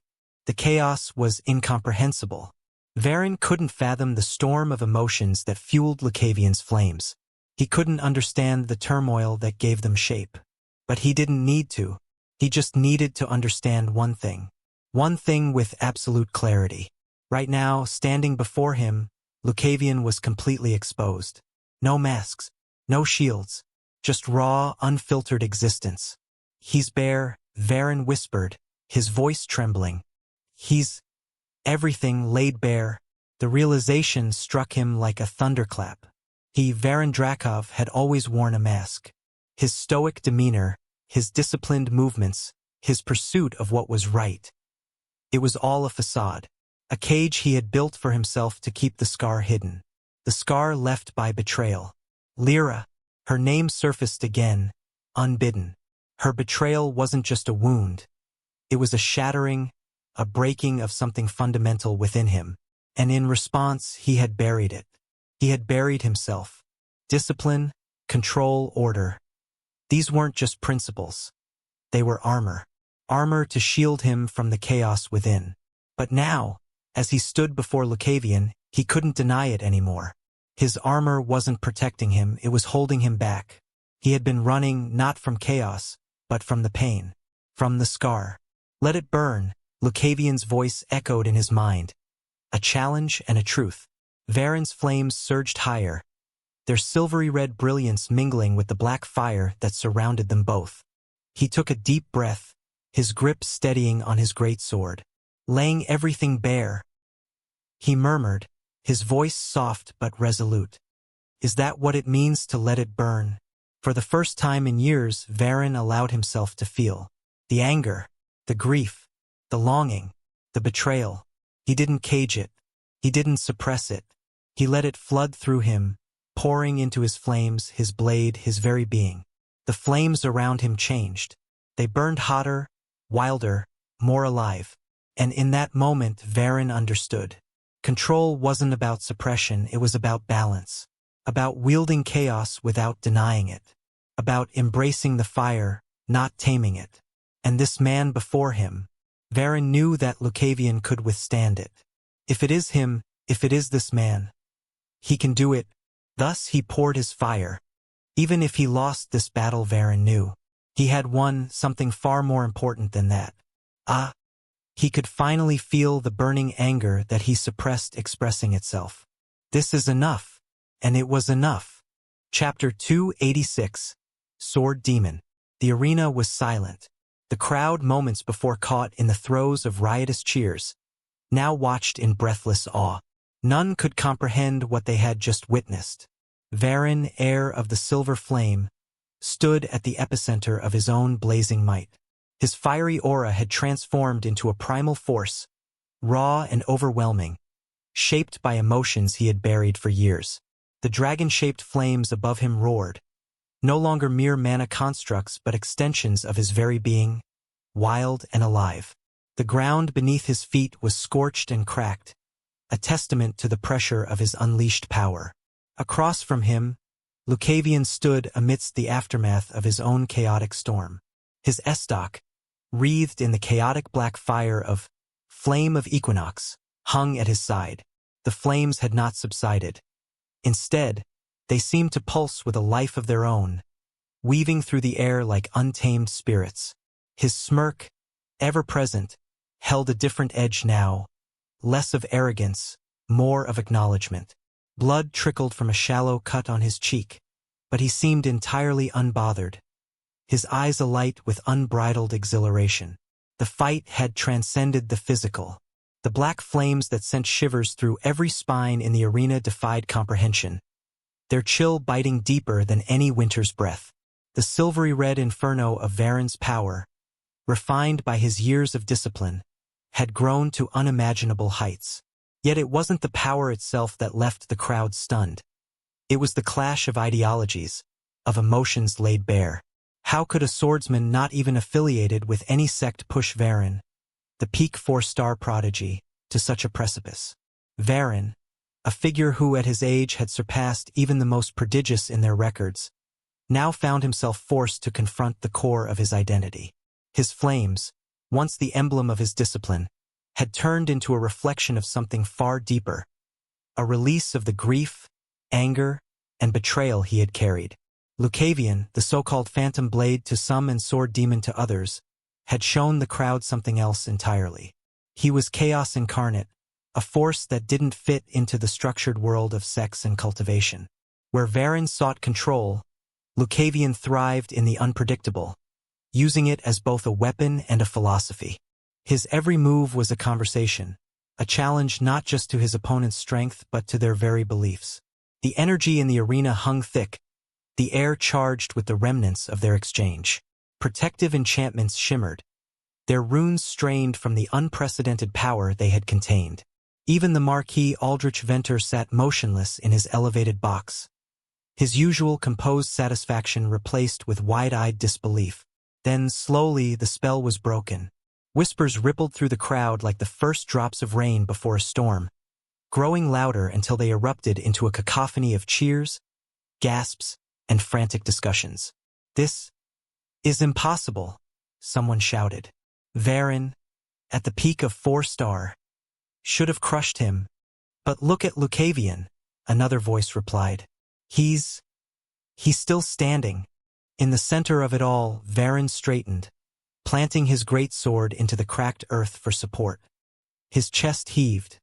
The chaos was incomprehensible. Varen couldn't fathom the storm of emotions that fueled Lucavion's flames. He couldn't understand the turmoil that gave them shape. But he didn't need to. He just needed to understand one thing. One thing with absolute clarity. Right now, standing before him, Lucavion was completely exposed. No masks, no shields, just raw, unfiltered existence. "He's bare," Varen whispered, his voice trembling. "He's everything laid bare." The realization struck him like a thunderclap. Varen Drakov, had always worn a mask. His stoic demeanor, his disciplined movements, his pursuit of what was right. It was all a facade. A cage he had built for himself to keep the scar hidden. The scar left by betrayal. Lyra, her name surfaced again, unbidden. Her betrayal wasn't just a wound. It was a shattering, a breaking of something fundamental within him. And in response, he had buried it. He had buried himself. Discipline, control, order. These weren't just principles. They were armor. Armor to shield him from the chaos within. But now, as he stood before Lucavion, he couldn't deny it anymore. His armor wasn't protecting him, it was holding him back. He had been running not from chaos, but from the pain. From the scar. Let it burn, Lucavion's voice echoed in his mind. A challenge and a truth. Varen's flames surged higher, their silvery red brilliance mingling with the black fire that surrounded them both. He took a deep breath, his grip steadying on his greatsword, laying everything bare. He murmured, his voice soft but resolute. Is that what it means to let it burn? For the first time in years, Varen allowed himself to feel the anger, the grief, the longing, the betrayal. He didn't cage it. He didn't suppress it. He let it flood through him, pouring into his flames, his blade, his very being. The flames around him changed. They burned hotter, wilder, more alive. And in that moment, Varen understood. Control wasn't about suppression, it was about balance. About wielding chaos without denying it. About embracing the fire, not taming it. And this man before him, Varen knew that Lucavion could withstand it. If it is him, if it is this man, he can do it. Thus he poured his fire. Even if he lost this battle, Varen knew. He had won something far more important than that. He could finally feel the burning anger that he suppressed expressing itself. This is enough. And it was enough. Chapter 286. Sword Demon. The arena was silent. The crowd, moments before caught in the throes of riotous cheers, now watched in breathless awe. None could comprehend what they had just witnessed. Varen, heir of the silver flame, stood at the epicenter of his own blazing might. His fiery aura had transformed into a primal force, raw and overwhelming, shaped by emotions he had buried for years. The dragon-shaped flames above him roared, no longer mere mana constructs but extensions of his very being, wild and alive. The ground beneath his feet was scorched and cracked, a testament to the pressure of his unleashed power. Across from him, Lucavion stood amidst the aftermath of his own chaotic storm. His estoc, wreathed in the chaotic black fire of Flame of Equinox, hung at his side. The flames had not subsided. Instead, they seemed to pulse with a life of their own, weaving through the air like untamed spirits. His smirk, ever present, held a different edge now, less of arrogance, more of acknowledgement. Blood trickled from a shallow cut on his cheek, but he seemed entirely unbothered, his eyes alight with unbridled exhilaration. The fight had transcended the physical. The black flames that sent shivers through every spine in the arena defied comprehension, their chill biting deeper than any winter's breath. The silvery red inferno of Varen's power, refined by his years of discipline, had grown to unimaginable heights. Yet it wasn't the power itself that left the crowd stunned. It was the clash of ideologies, of emotions laid bare. How could a swordsman not even affiliated with any sect push Varen, the peak 4-star prodigy, to such a precipice? Varen, a figure who at his age had surpassed even the most prodigious in their records, now found himself forced to confront the core of his identity. His flames, once the emblem of his discipline, had turned into a reflection of something far deeper, a release of the grief, anger, and betrayal he had carried. Lucavion, the so-called phantom blade to some and sword demon to others, had shown the crowd something else entirely. He was chaos incarnate, a force that didn't fit into the structured world of sex and cultivation. Where Varen sought control, Lucavion thrived in the unpredictable, using it as both a weapon and a philosophy. His every move was a conversation, a challenge not just to his opponent's strength but to their very beliefs. The energy in the arena hung thick, the air charged with the remnants of their exchange. Protective enchantments shimmered, their runes strained from the unprecedented power they had contained. Even the Marquis Aldrich Venter sat motionless in his elevated box, his usual composed satisfaction replaced with wide-eyed disbelief. Then, slowly, the spell was broken. Whispers rippled through the crowd like the first drops of rain before a storm, growing louder until they erupted into a cacophony of cheers, gasps, and frantic discussions. "This is impossible," someone shouted. Varen, at the peak of 4-star, should have crushed him. But look at Lucavion, another voice replied. He's still standing. In the center of it all, Varen straightened, planting his great sword into the cracked earth for support. His chest heaved,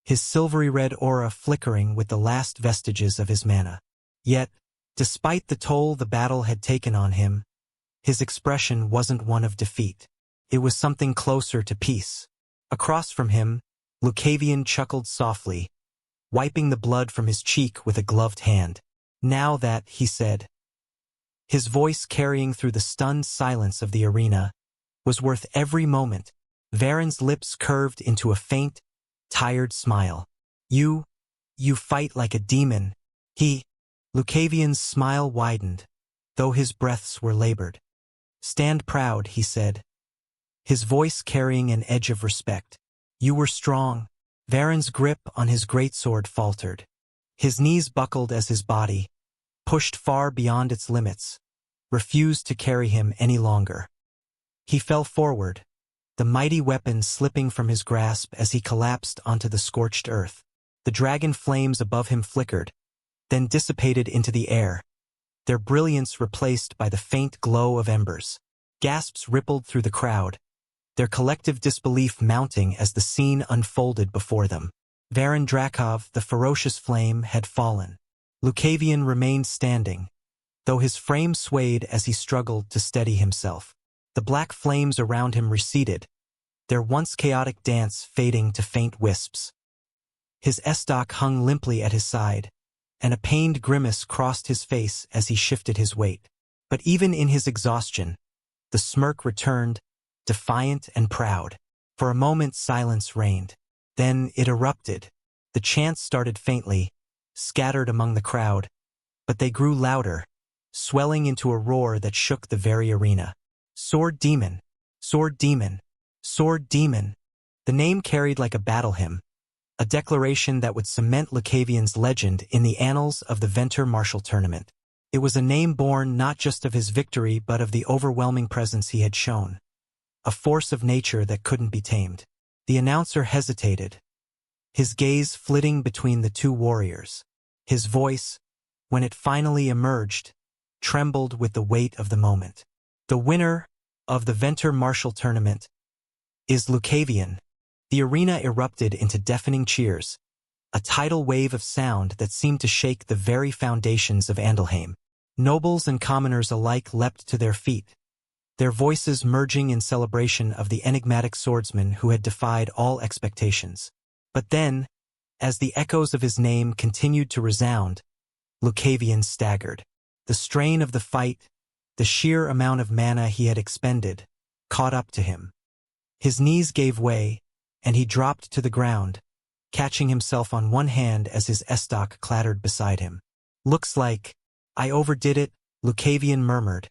his silvery red aura flickering with the last vestiges of his mana. Yet, despite the toll the battle had taken on him, his expression wasn't one of defeat. It was something closer to peace. Across from him, Lucavion chuckled softly, wiping the blood from his cheek with a gloved hand. Now that, he said, his voice carrying through the stunned silence of the arena, was worth every moment. Varen's lips curved into a faint, tired smile. You fight like a demon. Lucavion's smile widened, though his breaths were labored. Stand proud, he said, his voice carrying an edge of respect. You were strong. Varen's grip on his greatsword faltered. His knees buckled as his body, pushed far beyond its limits, refused to carry him any longer. He fell forward, the mighty weapon slipping from his grasp as he collapsed onto the scorched earth. The dragon flames above him flickered, then dissipated into the air, their brilliance replaced by the faint glow of embers. Gasps rippled through the crowd, their collective disbelief mounting as the scene unfolded before them. Varen Drakov, the ferocious flame, had fallen. Lucavion remained standing, though his frame swayed as he struggled to steady himself. The black flames around him receded, their once chaotic dance fading to faint wisps. His estoc hung limply at his side, and a pained grimace crossed his face as he shifted his weight. But even in his exhaustion, the smirk returned, defiant and proud. For a moment silence reigned. Then it erupted. The chants started faintly, scattered among the crowd, but they grew louder, swelling into a roar that shook the very arena. Sword Demon! Sword Demon! Sword Demon! The name carried like a battle hymn, a declaration that would cement Lucavion's legend in the annals of the Venter Martial Tournament. It was a name born not just of his victory but of the overwhelming presence he had shown, a force of nature that couldn't be tamed. The announcer hesitated, his gaze flitting between the two warriors. His voice, when it finally emerged, trembled with the weight of the moment. The winner of the Venter Martial Tournament is Lucavion. The arena erupted into deafening cheers, a tidal wave of sound that seemed to shake the very foundations of Andalheim. Nobles and commoners alike leapt to their feet, their voices merging in celebration of the enigmatic swordsman who had defied all expectations. But then, as the echoes of his name continued to resound, Lucavion staggered. The strain of the fight, the sheer amount of mana he had expended, caught up to him. His knees gave way, and he dropped to the ground, catching himself on one hand as his estoc clattered beside him. Looks like I overdid it, Lucavion murmured,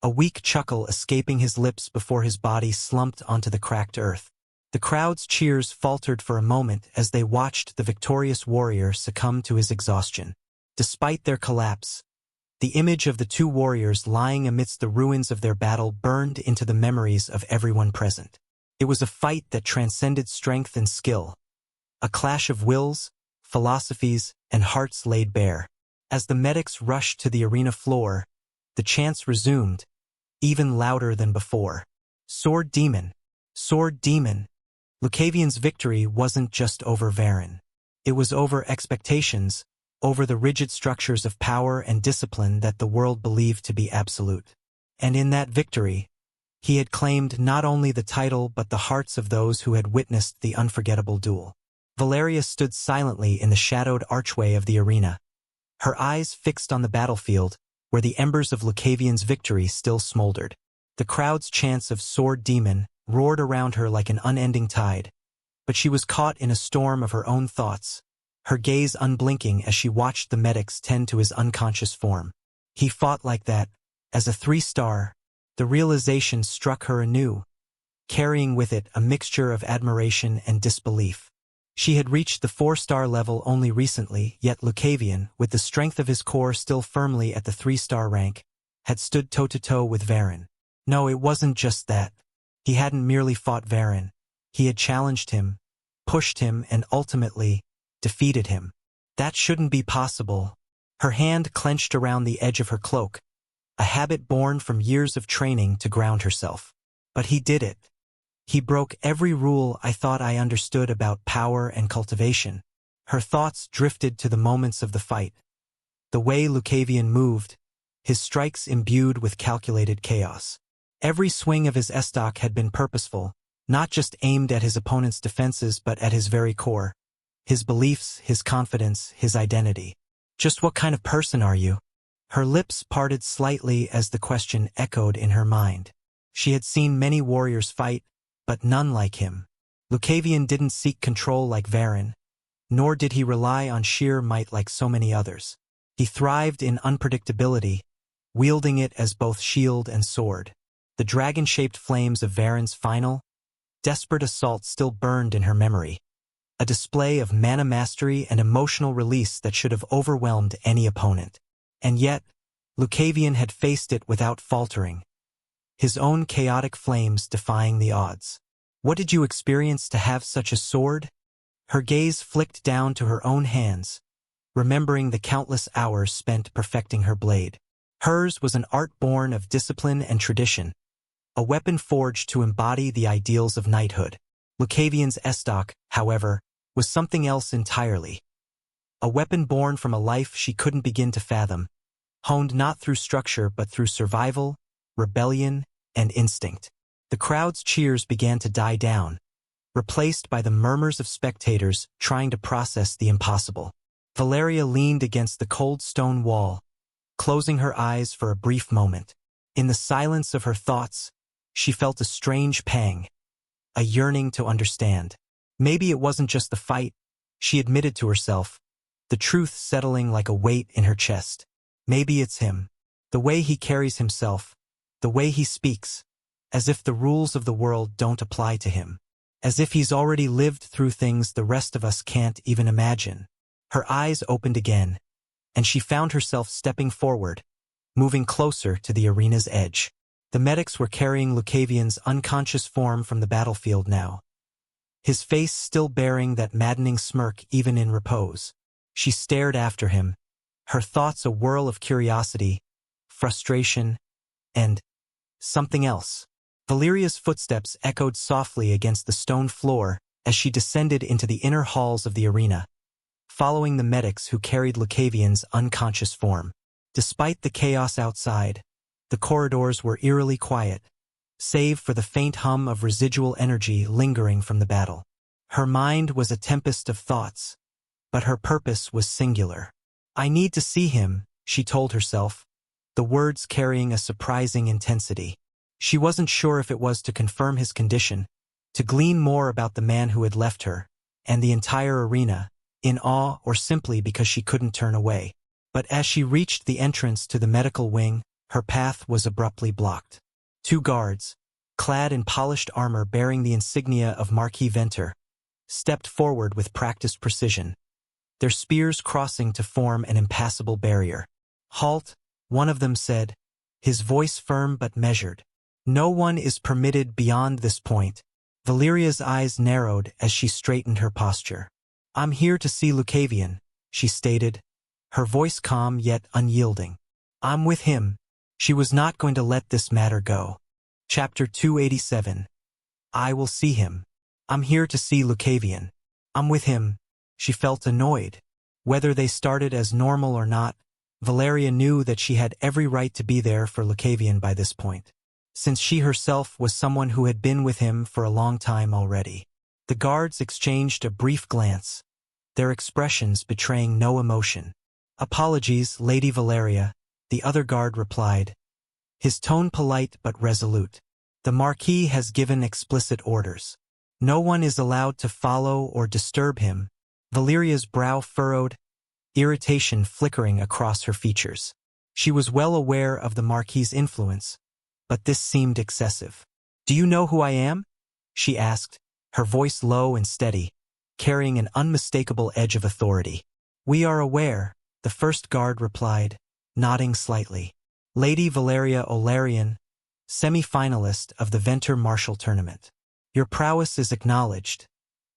a weak chuckle escaping his lips before his body slumped onto the cracked earth. The crowd's cheers faltered for a moment as they watched the victorious warrior succumb to his exhaustion. Despite their collapse, the image of the two warriors lying amidst the ruins of their battle burned into the memories of everyone present. It was a fight that transcended strength and skill, a clash of wills, philosophies, and hearts laid bare. As the medics rushed to the arena floor, the chants resumed, even louder than before. Sword Demon! Sword Demon! Lucavion's victory wasn't just over Varen. It was over expectations, over the rigid structures of power and discipline that the world believed to be absolute. And in that victory, he had claimed not only the title but the hearts of those who had witnessed the unforgettable duel. Valeria stood silently in the shadowed archway of the arena, her eyes fixed on the battlefield where the embers of Lucavion's victory still smoldered. The crowd's chants of Sword Demon roared around her like an unending tide, but she was caught in a storm of her own thoughts, her gaze unblinking as she watched the medics tend to his unconscious form. He fought like that, as a 3-star. The realization struck her anew, carrying with it a mixture of admiration and disbelief. She had reached the 4-star level only recently, yet Lucavion, with the strength of his core still firmly at the 3-star rank, had stood toe-to-toe with Varen. No, it wasn't just that. He hadn't merely fought Varen. He had challenged him, pushed him, and ultimately defeated him. That shouldn't be possible. Her hand clenched around the edge of her cloak, a habit born from years of training to ground herself. But he did it. He broke every rule I thought I understood about power and cultivation. Her thoughts drifted to the moments of the fight. The way Lucavion moved, his strikes imbued with calculated chaos. Every swing of his estoc had been purposeful, not just aimed at his opponent's defenses but at his very core. His beliefs, his confidence, his identity. Just what kind of person are you? Her lips parted slightly as the question echoed in her mind. She had seen many warriors fight, but none like him. Lucavion didn't seek control like Varen, nor did he rely on sheer might like so many others. He thrived in unpredictability, wielding it as both shield and sword. The dragon-shaped flames of Varen's final, desperate assault still burned in her memory, a display of mana mastery and emotional release that should have overwhelmed any opponent. And yet, Lucavion had faced it without faltering, his own chaotic flames defying the odds. What did you experience to have such a sword? Her gaze flicked down to her own hands, remembering the countless hours spent perfecting her blade. Hers was an art born of discipline and tradition, a weapon forged to embody the ideals of knighthood. Lucavion's estoc, however, was something else entirely. A weapon born from a life she couldn't begin to fathom, honed not through structure but through survival, rebellion, and instinct. The crowd's cheers began to die down, replaced by the murmurs of spectators trying to process the impossible. Valeria leaned against the cold stone wall, closing her eyes for a brief moment. In the silence of her thoughts, she felt a strange pang, a yearning to understand. Maybe it wasn't just the fight, she admitted to herself, the truth settling like a weight in her chest. Maybe it's him. The way he carries himself, the way he speaks, as if the rules of the world don't apply to him. As if he's already lived through things the rest of us can't even imagine. Her eyes opened again, and she found herself stepping forward, moving closer to the arena's edge. The medics were carrying Lucavion's unconscious form from the battlefield now, his face still bearing that maddening smirk even in repose. She stared after him, her thoughts a whirl of curiosity, frustration, and something else. Valeria's footsteps echoed softly against the stone floor as she descended into the inner halls of the arena, following the medics who carried Lucavion's unconscious form. Despite the chaos outside, the corridors were eerily quiet, save for the faint hum of residual energy lingering from the battle. Her mind was a tempest of thoughts, but her purpose was singular. I need to see him, she told herself, the words carrying a surprising intensity. She wasn't sure if it was to confirm his condition, to glean more about the man who had left her, and the entire arena, in awe or simply because she couldn't turn away. But as she reached the entrance to the medical wing, her path was abruptly blocked. Two guards, clad in polished armor bearing the insignia of Marquis Venter, stepped forward with practiced precision, their spears crossing to form an impassable barrier. "Halt," one of them said, his voice firm but measured. "No one is permitted beyond this point." Valeria's eyes narrowed as she straightened her posture. "I'm here to see Lucavion," she stated, her voice calm yet unyielding. "I'm with him." She was not going to let this matter go. Chapter 287. I will see him. I'm here to see Lucavion. I'm with him. She felt annoyed. Whether they started as normal or not, Valeria knew that she had every right to be there for Lucavion by this point, since she herself was someone who had been with him for a long time already. The guards exchanged a brief glance, their expressions betraying no emotion. "Apologies, Lady Valeria," the other guard replied, his tone polite but resolute. "The Marquis has given explicit orders. No one is allowed to follow or disturb him." Valeria's brow furrowed, irritation flickering across her features. She was well aware of the Marquis's influence, but this seemed excessive. "Do you know who I am?" she asked, her voice low and steady, carrying an unmistakable edge of authority. "We are aware," the first guard replied, nodding slightly. "Lady Valeria Olarian, semi-finalist of the Venter Martial Tournament. Your prowess is acknowledged,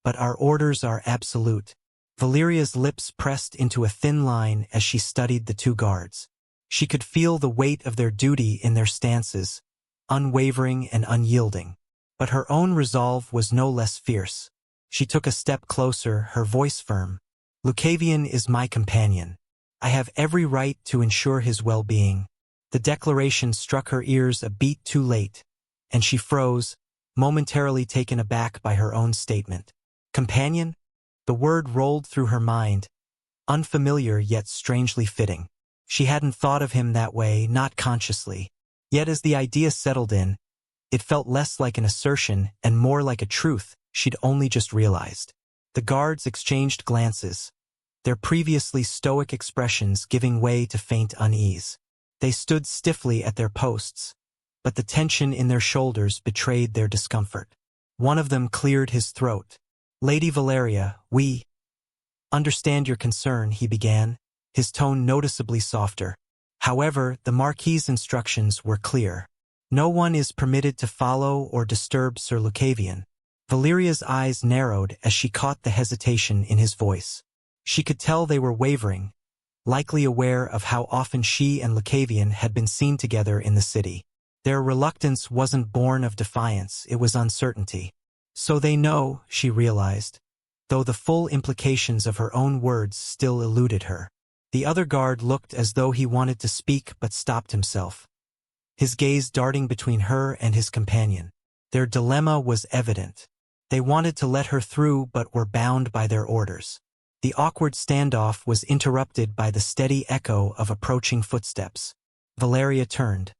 but our orders are absolute. Valeria's lips pressed into a thin line as she studied the two guards. She could feel the weight of their duty in their stances, unwavering and unyielding. But her own resolve was no less fierce. She took a step closer, her voice firm. Lucavion is my companion. I have every right to ensure his well-being. The declaration struck her ears a beat too late, and she froze, momentarily taken aback by her own statement. Companion? The word rolled through her mind, unfamiliar yet strangely fitting. She hadn't thought of him that way, not consciously. Yet as the idea settled in, it felt less like an assertion and more like a truth she'd only just realized. The guards exchanged glances, their previously stoic expressions giving way to faint unease. They stood stiffly at their posts, but the tension in their shoulders betrayed their discomfort. One of them cleared his throat. Lady Valeria, we understand your concern, he began, his tone noticeably softer. However, the Marquis's instructions were clear. No one is permitted to follow or disturb Sir Lucavion. Valeria's eyes narrowed as she caught the hesitation in his voice. She could tell they were wavering, likely aware of how often she and Lucavion had been seen together in the city. Their reluctance wasn't born of defiance, it was uncertainty. So they know, she realized, though the full implications of her own words still eluded her. The other guard looked as though he wanted to speak but stopped himself, his gaze darting between her and his companion. Their dilemma was evident. They wanted to let her through but were bound by their orders. The awkward standoff was interrupted by the steady echo of approaching footsteps. Valeria turned,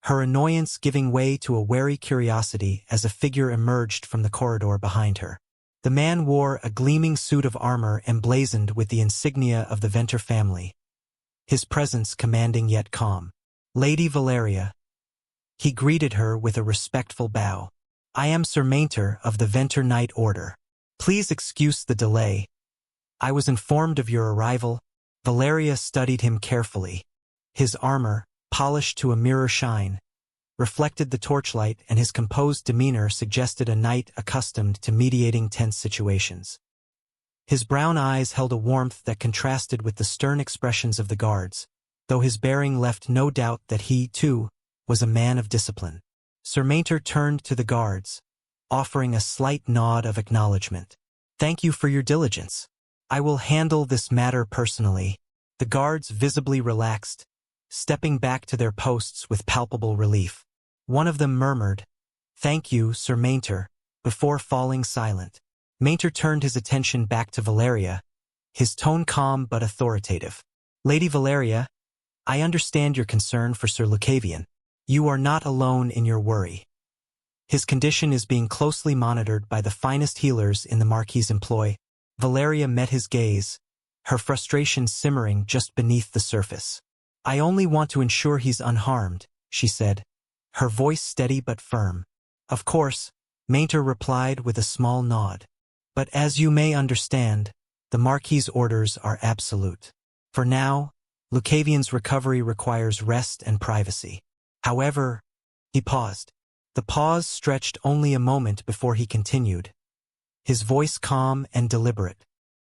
her annoyance giving way to a wary curiosity as a figure emerged from the corridor behind her. The man wore a gleaming suit of armor emblazoned with the insignia of the Venter family, his presence commanding yet calm. Lady Valeria. He greeted her with a respectful bow. I am Sir Mainter of the Venter Knight Order. Please excuse the delay. I was informed of your arrival. Valeria studied him carefully. His armor, polished to a mirror shine, reflected the torchlight, and his composed demeanor suggested a knight accustomed to mediating tense situations. His brown eyes held a warmth that contrasted with the stern expressions of the guards, though his bearing left no doubt that he, too, was a man of discipline. Sir Mainter turned to the guards, offering a slight nod of acknowledgement. Thank you for your diligence. I will handle this matter personally. The guards visibly relaxed, stepping back to their posts with palpable relief. One of them murmured, Thank you, Sir Mainter, before falling silent. Mainter turned his attention back to Valeria, his tone calm but authoritative. Lady Valeria, I understand your concern for Sir Lucavion. You are not alone in your worry. His condition is being closely monitored by the finest healers in the Marquis's employ. Valeria met his gaze, her frustration simmering just beneath the surface. I only want to ensure he's unharmed, she said, her voice steady but firm. Of course, Mainter replied with a small nod. But as you may understand, the Marquis's orders are absolute. For now, Lucavion's recovery requires rest and privacy. However, he paused. The pause stretched only a moment before he continued, his voice calm and deliberate.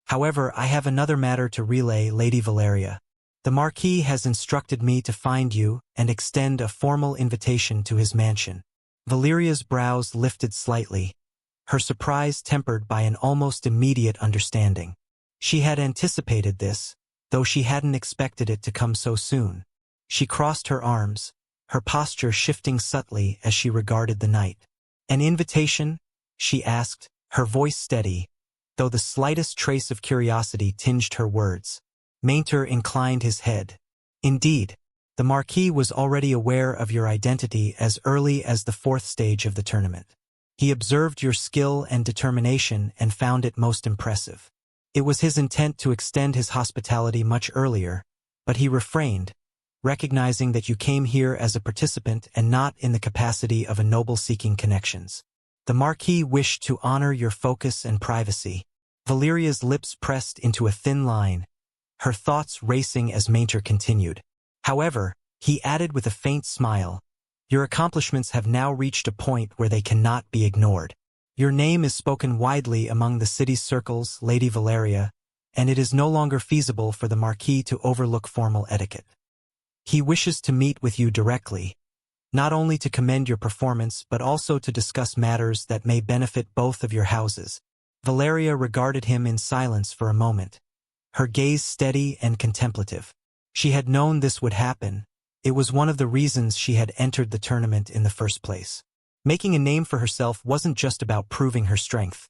However, I have another matter to relay, Lady Valeria. The Marquis has instructed me to find you and extend a formal invitation to his mansion. Valeria's brows lifted slightly, her surprise tempered by an almost immediate understanding. She had anticipated this, though she hadn't expected it to come so soon. She crossed her arms, her posture shifting subtly as she regarded the knight. An invitation? She asked, her voice steady, though the slightest trace of curiosity tinged her words. Mainter inclined his head. Indeed, the Marquis was already aware of your identity as early as the 4th stage of the tournament. He observed your skill and determination and found it most impressive. It was his intent to extend his hospitality much earlier, but he refrained, recognizing that you came here as a participant and not in the capacity of a noble seeking connections. The Marquis wished to honor your focus and privacy. Valeria's lips pressed into a thin line, her thoughts racing as Mainter continued. However, he added with a faint smile, Your accomplishments have now reached a point where they cannot be ignored. Your name is spoken widely among the city's circles, Lady Valeria, and it is no longer feasible for the Marquis to overlook formal etiquette. He wishes to meet with you directly, not only to commend your performance but also to discuss matters that may benefit both of your houses. Valeria regarded him in silence for a moment, her gaze steady and contemplative. She had known this would happen. It was one of the reasons she had entered the tournament in the first place. Making a name for herself wasn't just about proving her strength.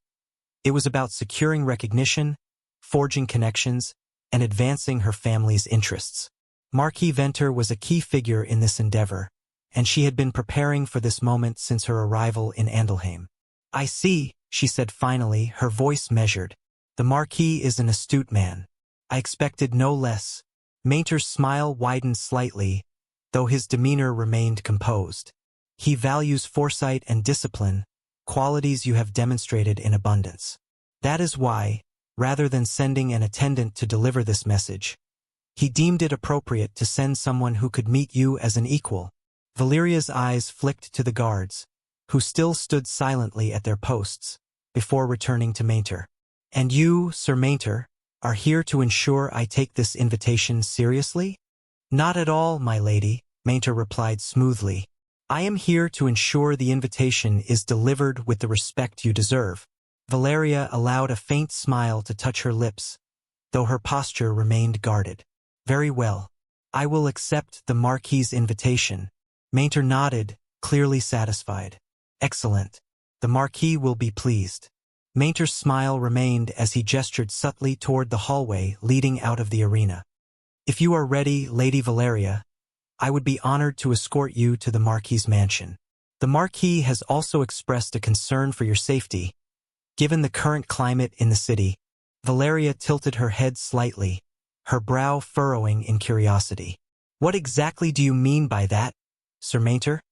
It was about securing recognition, forging connections, and advancing her family's interests. Marquis Venter was a key figure in this endeavor, and she had been preparing for this moment since her arrival in Andelheim. "I see," she said finally, her voice measured. "The Marquis is an astute man. I expected no less." Mainter's smile widened slightly, though his demeanor remained composed. "He values foresight and discipline, qualities you have demonstrated in abundance. That is why, rather than sending an attendant to deliver this message, he deemed it appropriate to send someone who could meet you as an equal." Valeria's eyes flicked to the guards, who still stood silently at their posts, before returning to Mainter. "And you, Sir Mainter, are here to ensure I take this invitation seriously?" "Not at all, my lady," Mainter replied smoothly. "I am here to ensure the invitation is delivered with the respect you deserve." Valeria allowed a faint smile to touch her lips, though her posture remained guarded. "Very well. I will accept the Marquis's invitation." Mainter nodded, clearly satisfied. "Excellent. The Marquis will be pleased." Mainter's smile remained as he gestured subtly toward the hallway leading out of the arena. "If you are ready, Lady Valeria, I would be honored to escort you to the Marquis's mansion. The Marquis has also expressed a concern for your safety. Given the current climate in the city," Valeria tilted her head slightly, her brow furrowing in curiosity. "What exactly do you mean by that, Sir Mainter?"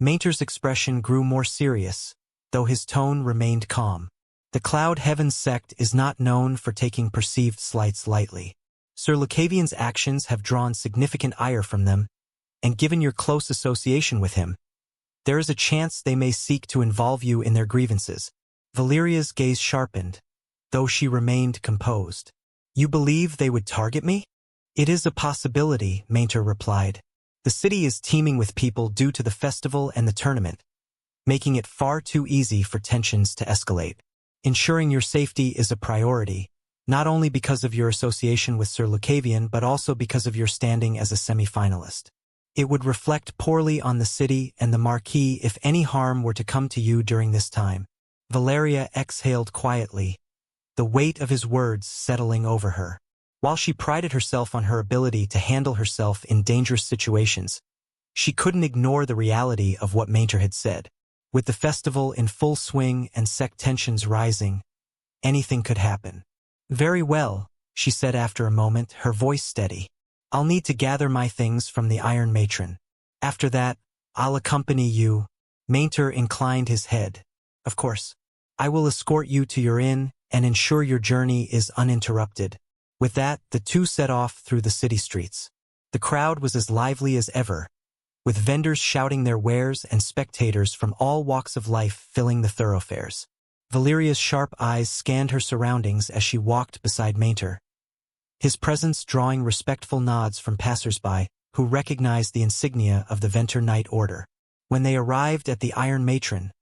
Mainter's expression grew more serious, though his tone remained calm. "The Cloud Heavens sect is not known for taking perceived slights lightly. Sir Lucavion's actions have drawn significant ire from them, and given your close association with him, there is a chance they may seek to involve you in their grievances." Valeria's gaze sharpened, though she remained composed. "You believe they would target me?" "It is a possibility," Mainter replied. "The city is teeming with people due to the festival and the tournament, making it far too easy for tensions to escalate. Ensuring your safety is a priority, not only because of your association with Sir Lucavion but also because of your standing as a semi-finalist. It would reflect poorly on the city and the Marquis if any harm were to come to you during this time." Valeria exhaled quietly, the weight of his words settling over her. While she prided herself on her ability to handle herself in dangerous situations, she couldn't ignore the reality of what Mainter had said. With the festival in full swing and sect tensions rising, anything could happen. "Very well," she said after a moment, her voice steady. "I'll need to gather my things from the Iron Matron. After that, I'll accompany you." Mainter inclined his head. "Of course. I will escort you to your inn and ensure your journey is uninterrupted." With that, the two set off through the city streets. The crowd was as lively as ever, with vendors shouting their wares and spectators from all walks of life filling the thoroughfares. Valeria's sharp eyes scanned her surroundings as she walked beside Mainter, his presence drawing respectful nods from passers-by who recognized the insignia of the Venter Knight Order. When they arrived at the Iron Matron,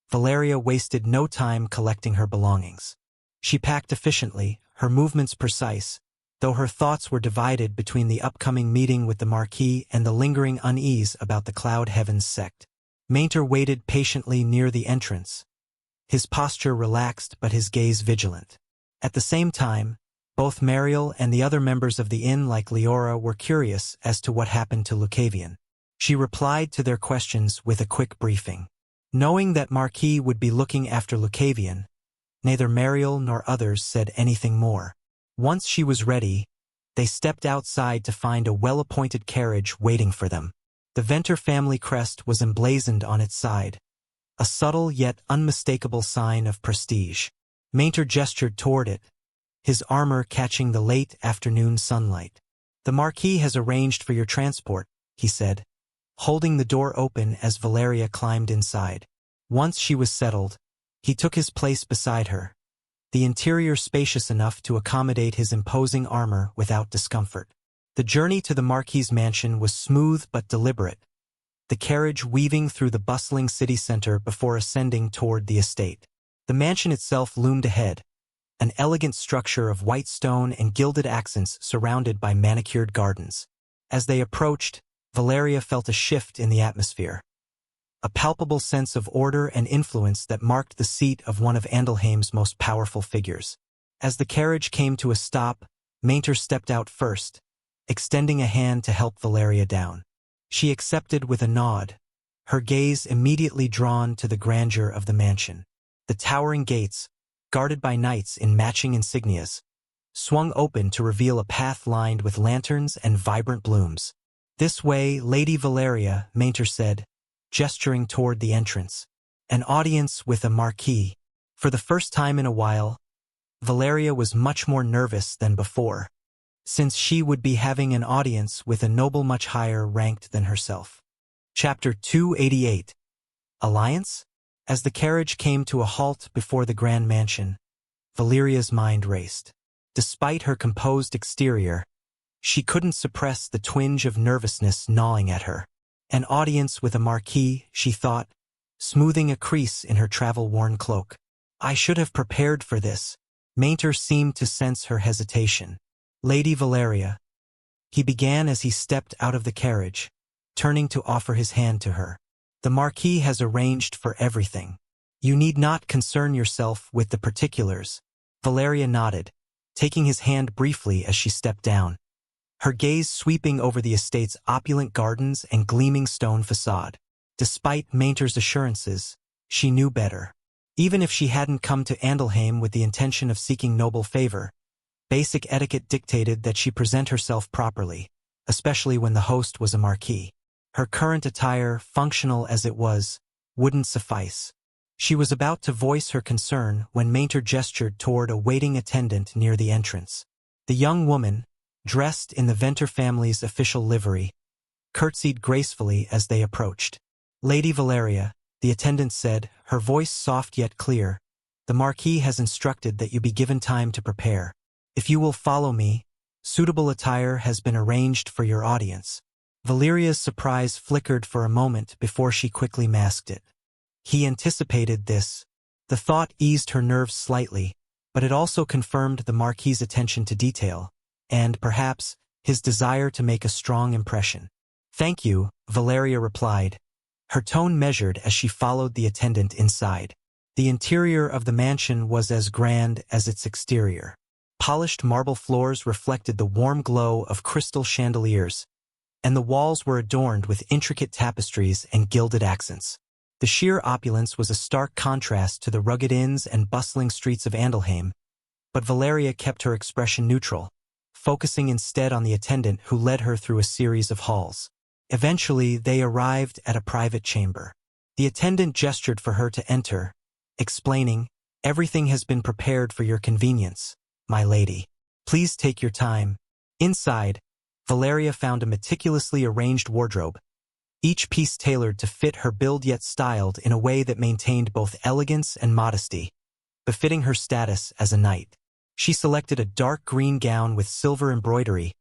Valeria wasted no time collecting her belongings. She packed efficiently, her movements precise, though her thoughts were divided between the upcoming meeting with the Marquis and the lingering unease about the Cloud Heavens sect. Mainter waited patiently near the entrance, his posture relaxed but his gaze vigilant. At the same time, both Mariel and the other members of the inn like Leora were curious as to what happened to Lucavion. She replied to their questions with a quick briefing. Knowing that Marquis would be looking after Lucavion, neither Mariel nor others said anything more. Once she was ready, they stepped outside to find a well-appointed carriage waiting for them. The Venter family crest was emblazoned on its side, a subtle yet unmistakable sign of prestige. Mainter gestured toward it, his armor catching the late afternoon sunlight. "The Marquis has arranged for your transport," he said, holding the door open as Valeria climbed inside. Once she was settled, he took his place beside her, the interior spacious enough to accommodate his imposing armor without discomfort. The journey to the Marquis's mansion was smooth but deliberate, the carriage weaving through the bustling city center before ascending toward the estate. The mansion itself loomed ahead, an elegant structure of white stone and gilded accents surrounded by manicured gardens. As they approached, Valeria felt a shift in the atmosphere, a palpable sense of order and influence that marked the seat of one of Andelheim's most powerful figures. As the carriage came to a stop, Maynter stepped out first, extending a hand to help Valeria down. She accepted with a nod, her gaze immediately drawn to the grandeur of the mansion. The towering gates, guarded by knights in matching insignias, swung open to reveal a path lined with lanterns and vibrant blooms. "This way, Lady Valeria," Maynter said, gesturing toward the entrance. An audience with a marquis. For the first time in a while, Valeria was much more nervous than before, since she would be having an audience with a noble much higher ranked than herself. Chapter 288. Alliance? As the carriage came to a halt before the grand mansion, Valeria's mind raced. Despite her composed exterior, she couldn't suppress the twinge of nervousness gnawing at her. An audience with a marquis, she thought, smoothing a crease in her travel-worn cloak. "I should have prepared for this." Maynter seemed to sense her hesitation. "Lady Valeria," he began as he stepped out of the carriage, turning to offer his hand to her. "The Marquis has arranged for everything. You need not concern yourself with the particulars." Valeria nodded, taking his hand briefly as she stepped down, her gaze sweeping over the estate's opulent gardens and gleaming stone facade. Despite Maynter's assurances, she knew better. Even if she hadn't come to Andelheim with the intention of seeking noble favor, basic etiquette dictated that she present herself properly, especially when the host was a marquis. Her current attire, functional as it was, wouldn't suffice. She was about to voice her concern when Maynter gestured toward a waiting attendant near the entrance. The young woman, dressed in the Venter family's official livery, curtsied gracefully as they approached. "Lady Valeria," the attendant said, her voice soft yet clear, "the Marquis has instructed that you be given time to prepare. If you will follow me, suitable attire has been arranged for your audience." Valeria's surprise flickered for a moment before she quickly masked it. He anticipated this. The thought eased her nerves slightly, but it also confirmed the Marquis's attention to detail, and, perhaps, his desire to make a strong impression. "Thank you," Valeria replied, her tone measured as she followed the attendant inside. The interior of the mansion was as grand as its exterior. Polished marble floors reflected the warm glow of crystal chandeliers, and the walls were adorned with intricate tapestries and gilded accents. The sheer opulence was a stark contrast to the rugged inns and bustling streets of Andelheim, but Valeria kept her expression neutral, focusing instead on the attendant who led her through a series of halls. Eventually, they arrived at a private chamber. The attendant gestured for her to enter, explaining, "Everything has been prepared for your convenience, my lady. Please take your time." Inside, Valeria found a meticulously arranged wardrobe, each piece tailored to fit her build yet styled in a way that maintained both elegance and modesty, befitting her status as a knight. She selected a dark green gown with silver embroidery,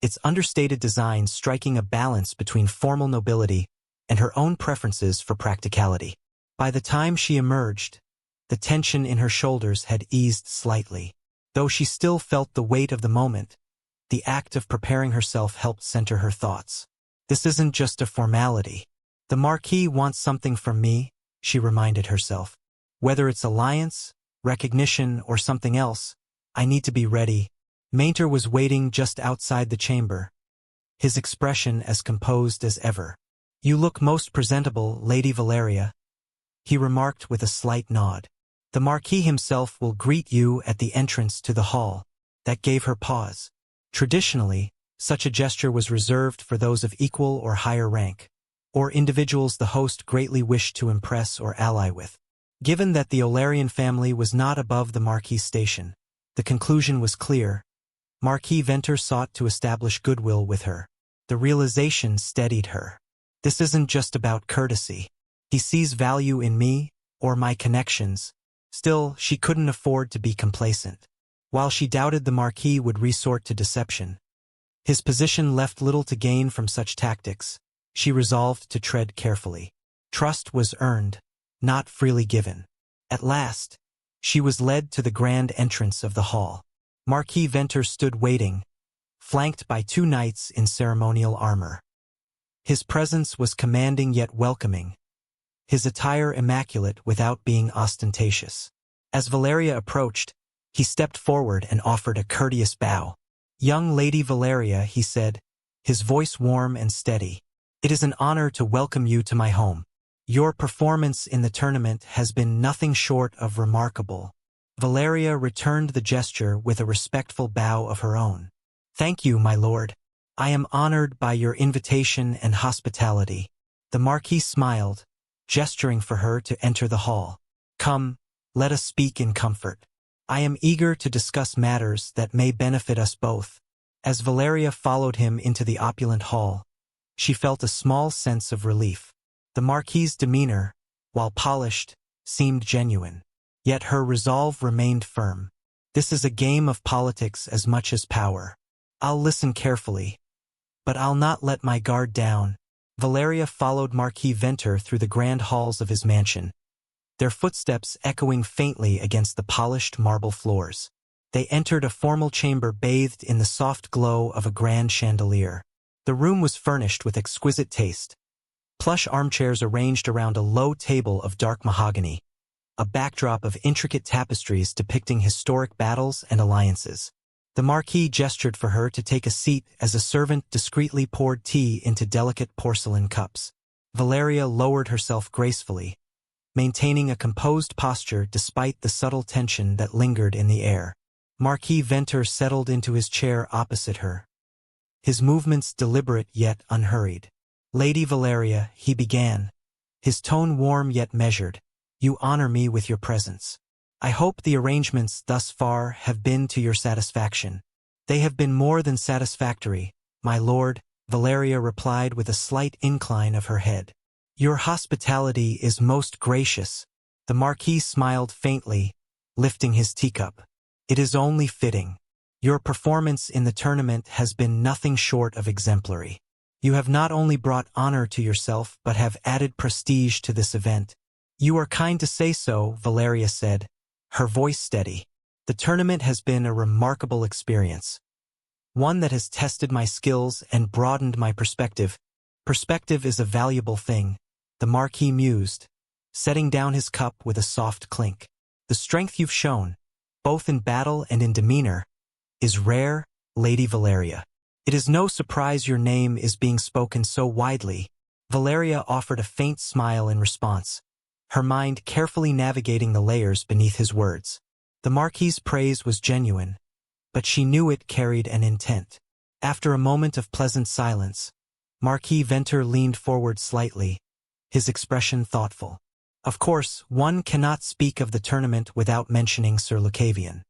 its understated design striking a balance between formal nobility and her own preferences for practicality. By the time she emerged, the tension in her shoulders had eased slightly. Though she still felt the weight of the moment, the act of preparing herself helped center her thoughts. "This isn't just a formality. The Marquis wants something from me," she reminded herself. "Whether it's alliance, recognition, or something else, I need to be ready." Maynter was waiting just outside the chamber, his expression as composed as ever. "You look most presentable, Lady Valeria," he remarked with a slight nod. "The Marquis himself will greet you at the entrance to the hall." That gave her pause. Traditionally, such a gesture was reserved for those of equal or higher rank, or individuals the host greatly wished to impress or ally with. Given that the Olarian family was not above the Marquis' station, the conclusion was clear. Marquis Venter sought to establish goodwill with her. The realization steadied her. This isn't just about courtesy. He sees value in me, or my connections. Still, she couldn't afford to be complacent. While she doubted the Marquis would resort to deception, his position left little to gain from such tactics. She resolved to tread carefully. Trust was earned, not freely given. At last, she was led to the grand entrance of the hall. Marquis Venter stood waiting, flanked by 2 knights in ceremonial armor. His presence was commanding yet welcoming, his attire immaculate without being ostentatious. As Valeria approached, he stepped forward and offered a courteous bow. "Young Lady Valeria," he said, his voice warm and steady, "it is an honor to welcome you to my home. Your performance in the tournament has been nothing short of remarkable." Valeria returned the gesture with a respectful bow of her own. "Thank you, my lord. I am honored by your invitation and hospitality." The Marquis smiled, gesturing for her to enter the hall. "Come, let us speak in comfort. I am eager to discuss matters that may benefit us both." As Valeria followed him into the opulent hall, she felt a small sense of relief. The Marquis's demeanor, while polished, seemed genuine. Yet her resolve remained firm. "This is a game of politics as much as power. I'll listen carefully, but I'll not let my guard down." Valeria followed Marquis Venter through the grand halls of his mansion, their footsteps echoing faintly against the polished marble floors. They entered a formal chamber bathed in the soft glow of a grand chandelier. The room was furnished with exquisite taste. Plush armchairs arranged around a low table of dark mahogany, a backdrop of intricate tapestries depicting historic battles and alliances. The Marquis gestured for her to take a seat as a servant discreetly poured tea into delicate porcelain cups. Valeria lowered herself gracefully, maintaining a composed posture despite the subtle tension that lingered in the air. Marquis Venter settled into his chair opposite her, his movements deliberate yet unhurried. "Lady Valeria," he began, his tone warm yet measured, "you honor me with your presence. I hope the arrangements thus far have been to your satisfaction." "They have been more than satisfactory, my lord," Valeria replied with a slight incline of her head. "Your hospitality is most gracious." The Marquis smiled faintly, lifting his teacup. "It is only fitting. Your performance in the tournament has been nothing short of exemplary. You have not only brought honor to yourself but have added prestige to this event." "You are kind to say so," Valeria said, her voice steady. "The tournament has been a remarkable experience, one that has tested my skills and broadened my perspective." "Perspective is a valuable thing," the Marquis mused, setting down his cup with a soft clink. "The strength you've shown, both in battle and in demeanor, is rare, Lady Valeria. It is no surprise your name is being spoken so widely." Valeria offered a faint smile in response, her mind carefully navigating the layers beneath his words. The Marquis's praise was genuine, but she knew it carried an intent. After a moment of pleasant silence, Marquis Venter leaned forward slightly, his expression thoughtful. "Of course, one cannot speak of the tournament without mentioning Sir Lucavion.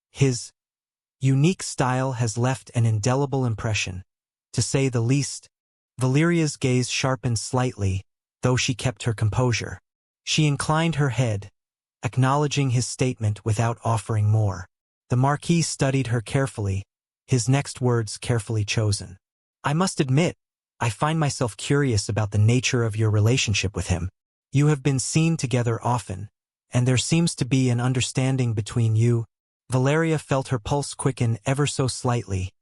His unique style has left an indelible impression, to say the least." Valeria's gaze sharpened slightly, though she kept her composure. She inclined her head, acknowledging his statement without offering more. The Marquis studied her carefully, his next words carefully chosen. "I must admit, I find myself curious about the nature of your relationship with him. You have been seen together often, and there seems to be an understanding between you." Valeria felt her pulse quicken ever so slightly,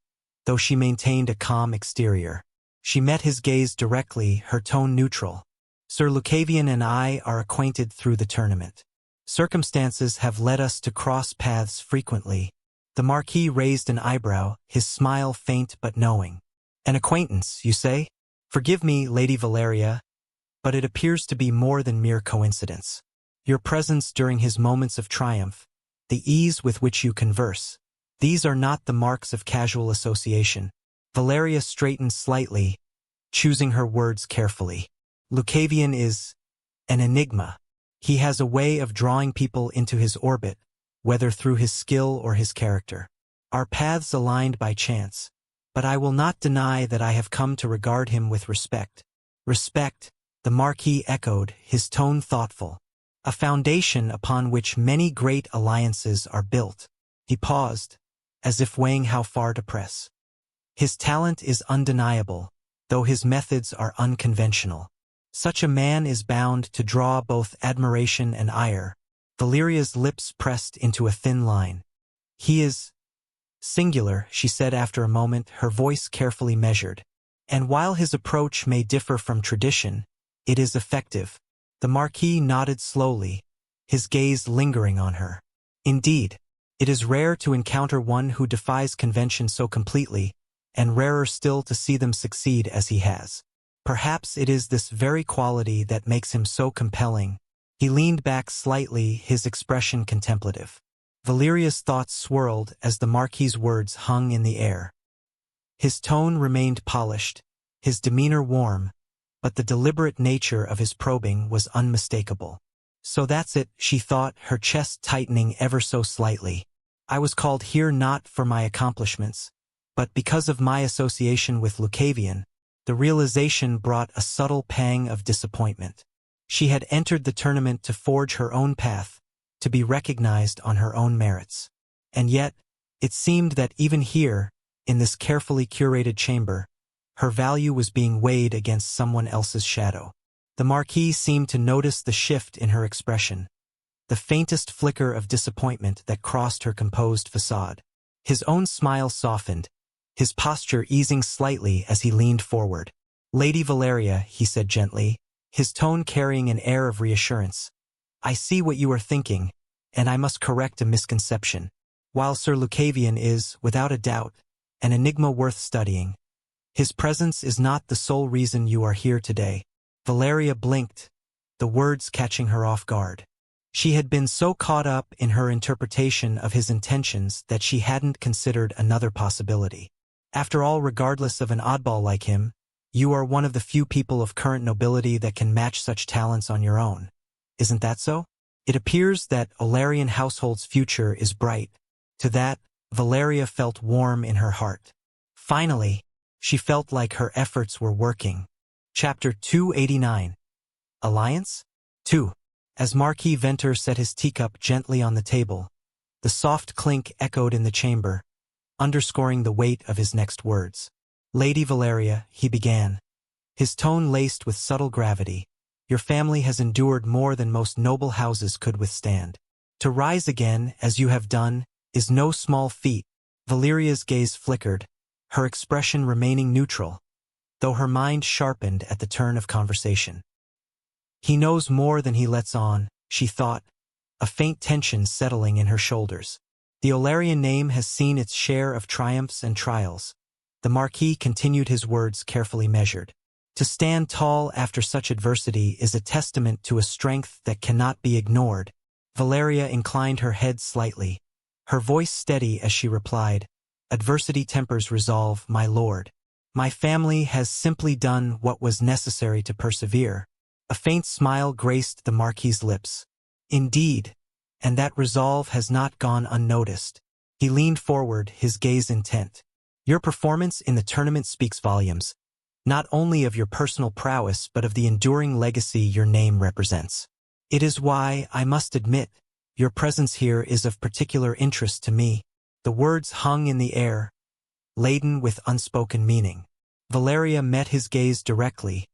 though she maintained a calm exterior. She met his gaze directly, her tone neutral. "Sir Lucavion and I are acquainted through the tournament. Circumstances have led us to cross paths frequently." The Marquis raised an eyebrow, his smile faint but knowing. "An acquaintance, you say? Forgive me, Lady Valeria, but it appears to be more than mere coincidence. Your presence during his moments of triumph, the ease with which you converse, these are not the marks of casual association." Valeria straightened slightly, choosing her words carefully. "Lucavion is an enigma. He has a way of drawing people into his orbit, whether through his skill or his character. Our paths aligned by chance, but I will not deny that I have come to regard him with respect." Respect, the Marquis echoed, his tone thoughtful. A foundation upon which many great alliances are built. He paused, as if weighing how far to press. His talent is undeniable, though his methods are unconventional. Such a man is bound to draw both admiration and ire. Valeria's lips pressed into a thin line. He is singular, she said after a moment, her voice carefully measured. And while his approach may differ from tradition, it is effective. The Marquis nodded slowly, his gaze lingering on her. Indeed, it is rare to encounter one who defies convention so completely, and rarer still to see them succeed as he has. Perhaps it is this very quality that makes him so compelling. He leaned back slightly, his expression contemplative. Valeria's thoughts swirled as the Marquis's words hung in the air. His tone remained polished, his demeanor warm, but the deliberate nature of his probing was unmistakable. So that's it, she thought, her chest tightening ever so slightly. I was called here not for my accomplishments, but because of my association with Lucavion. The realization brought a subtle pang of disappointment. She had entered the tournament to forge her own path, to be recognized on her own merits. And yet, it seemed that even here, in this carefully curated chamber, her value was being weighed against someone else's shadow. The Marquis seemed to notice the shift in her expression, the faintest flicker of disappointment that crossed her composed facade. His own smile softened, his posture easing slightly as he leaned forward. Lady Valeria, he said gently, his tone carrying an air of reassurance. I see what you are thinking, and I must correct a misconception. While Sir Lucavion is, without a doubt, an enigma worth studying, his presence is not the sole reason you are here today. Valeria blinked, the words catching her off guard. She had been so caught up in her interpretation of his intentions that she hadn't considered another possibility. After all, regardless of an oddball like him, you are one of the few people of current nobility that can match such talents on your own. Isn't that so? It appears that Olarian household's future is bright. To that, Valeria felt warm in her heart. Finally, she felt like her efforts were working. Chapter 289. Alliance? 2. As Marquis Venter set his teacup gently on the table, the soft clink echoed in the chamber, underscoring the weight of his next words. Lady Valeria, he began, his tone laced with subtle gravity. Your family has endured more than most noble houses could withstand. To rise again, as you have done, is no small feat. Valeria's gaze flickered, her expression remaining neutral, though her mind sharpened at the turn of conversation. He knows more than he lets on, she thought, a faint tension settling in her shoulders. The Olarian name has seen its share of triumphs and trials. The Marquis continued, his words carefully measured. To stand tall after such adversity is a testament to a strength that cannot be ignored. Valeria inclined her head slightly, her voice steady as she replied, Adversity tempers resolve, my lord. My family has simply done what was necessary to persevere. A faint smile graced the Marquis's lips. Indeed, and that resolve has not gone unnoticed. He leaned forward, his gaze intent. Your performance in the tournament speaks volumes, not only of your personal prowess but of the enduring legacy your name represents. It is why, I must admit, your presence here is of particular interest to me. The words hung in the air, laden with unspoken meaning. Valeria met his gaze directly,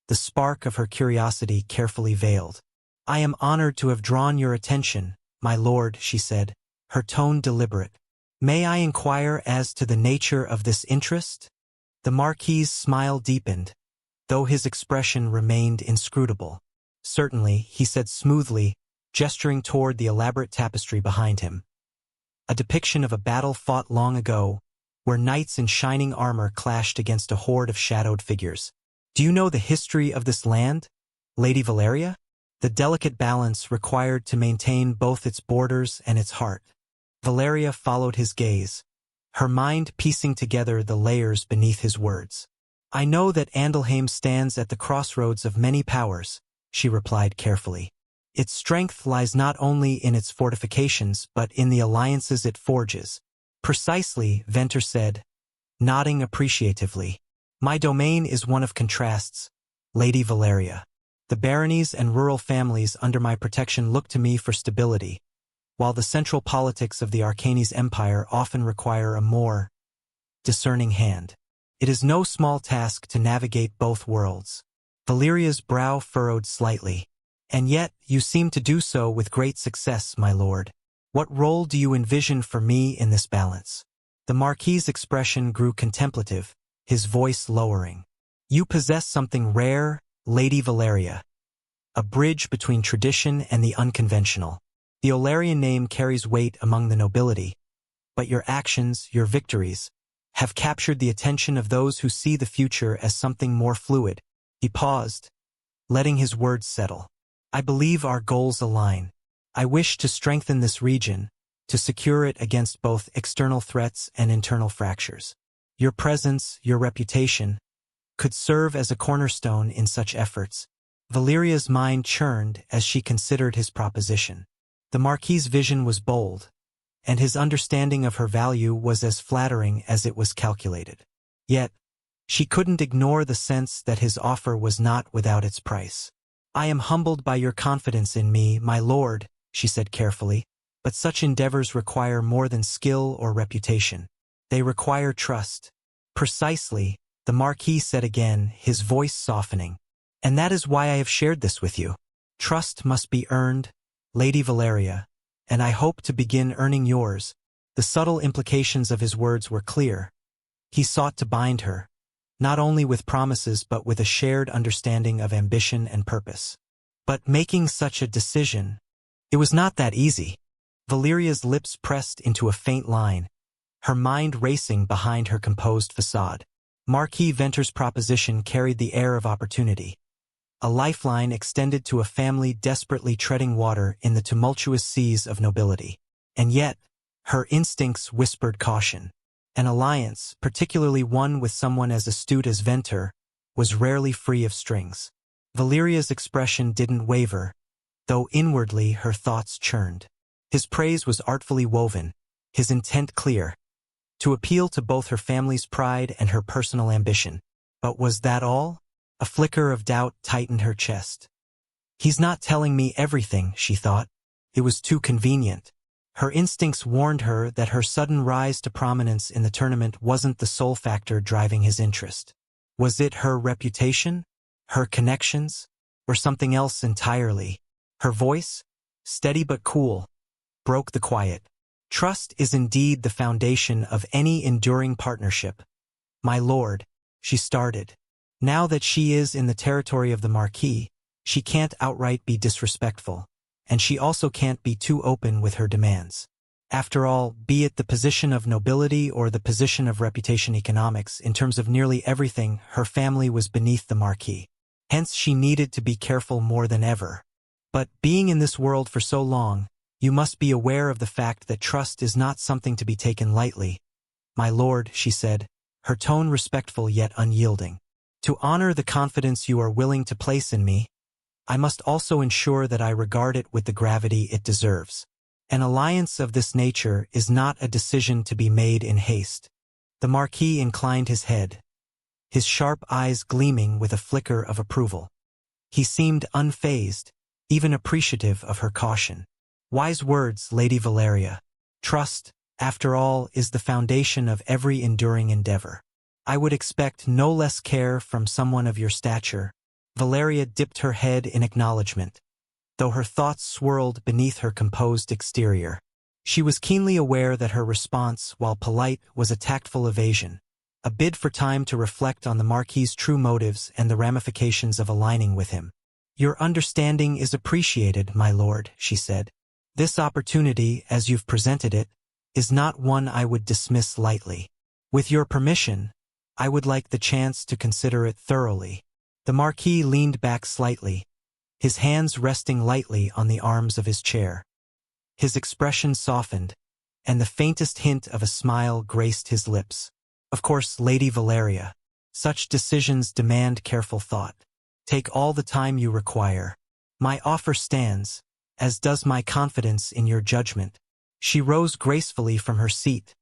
the spark of her curiosity carefully veiled. I am honored to have drawn your attention, my lord, she said, her tone deliberate. May I inquire as to the nature of this interest? The Marquis's smile deepened, though his expression remained inscrutable. Certainly, he said smoothly, gesturing toward the elaborate tapestry behind him. A depiction of a battle fought long ago, where knights in shining armor clashed against a horde of shadowed figures. Do you know the history of this land, Lady Valeria? The delicate balance required to maintain both its borders and its heart. Valeria followed his gaze, her mind piecing together the layers beneath his words. I know that Andalheim stands at the crossroads of many powers, she replied carefully. Its strength lies not only in its fortifications but in the alliances it forges. Precisely, Venter said, nodding appreciatively. My domain is one of contrasts, Lady Valeria. The baronies and rural families under my protection look to me for stability, while the central politics of the Arcanes Empire often require a more discerning hand. It is no small task to navigate both worlds. Valeria's brow furrowed slightly. And yet, you seem to do so with great success, my lord. What role do you envision for me in this balance? The Marquis's expression grew contemplative, his voice lowering. You possess something rare, Lady Valeria. A bridge between tradition and the unconventional. The Olarian name carries weight among the nobility, but your actions, your victories, have captured the attention of those who see the future as something more fluid. He paused, letting his words settle. I believe our goals align. I wish to strengthen this region, to secure it against both external threats and internal fractures. Your presence, your reputation, could serve as a cornerstone in such efforts. Valeria's mind churned as she considered his proposition. The Marquis's vision was bold, and his understanding of her value was as flattering as it was calculated. Yet, she couldn't ignore the sense that his offer was not without its price. I am humbled by your confidence in me, my lord, she said carefully, but such endeavors require more than skill or reputation. They require trust. Precisely, the Marquis said again, his voice softening. And that is why I have shared this with you. Trust must be earned, Lady Valeria, and I hope to begin earning yours. The subtle implications of his words were clear. He sought to bind her, not only with promises but with a shared understanding of ambition and purpose. But making such a decision, it was not that easy. Valeria's lips pressed into a faint line, her mind racing behind her composed facade. Marquis Venter's proposition carried the air of opportunity. A lifeline extended to a family desperately treading water in the tumultuous seas of nobility. And yet, her instincts whispered caution. An alliance, particularly one with someone as astute as Venter, was rarely free of strings. Valeria's expression didn't waver, though inwardly her thoughts churned. His praise was artfully woven, his intent clear, to appeal to both her family's pride and her personal ambition. But was that all? A flicker of doubt tightened her chest. He's not telling me everything, she thought. It was too convenient. Her instincts warned her that her sudden rise to prominence in the tournament wasn't the sole factor driving his interest. Was it her reputation, her connections, or something else entirely? Her voice, steady but cool, broke the quiet. Trust is indeed the foundation of any enduring partnership. My lord, she started. Now that she is in the territory of the Marquis, she can't outright be disrespectful. And she also can't be too open with her demands. After all, be it the position of nobility or the position of reputation economics, in terms of nearly everything, her family was beneath the Marquis. Hence she needed to be careful more than ever. But being in this world for so long, you must be aware of the fact that trust is not something to be taken lightly. My lord, she said, her tone respectful yet unyielding. To honor the confidence you are willing to place in me, I must also ensure that I regard it with the gravity it deserves. An alliance of this nature is not a decision to be made in haste. The Marquis inclined his head, his sharp eyes gleaming with a flicker of approval. He seemed unfazed, even appreciative of her caution. Wise words, Lady Valeria. Trust, after all, is the foundation of every enduring endeavor. I would expect no less care from someone of your stature. Valeria dipped her head in acknowledgement, though her thoughts swirled beneath her composed exterior. She was keenly aware that her response, while polite, was a tactful evasion, a bid for time to reflect on the Marquis's true motives and the ramifications of aligning with him. Your understanding is appreciated, my lord, she said. This opportunity, as you've presented it, is not one I would dismiss lightly. With your permission, I would like the chance to consider it thoroughly. The Marquis leaned back slightly, his hands resting lightly on the arms of his chair. His expression softened, and the faintest hint of a smile graced his lips. Of course, Lady Valeria, such decisions demand careful thought. Take all the time you require. My offer stands, as does my confidence in your judgment. She rose gracefully from her seat,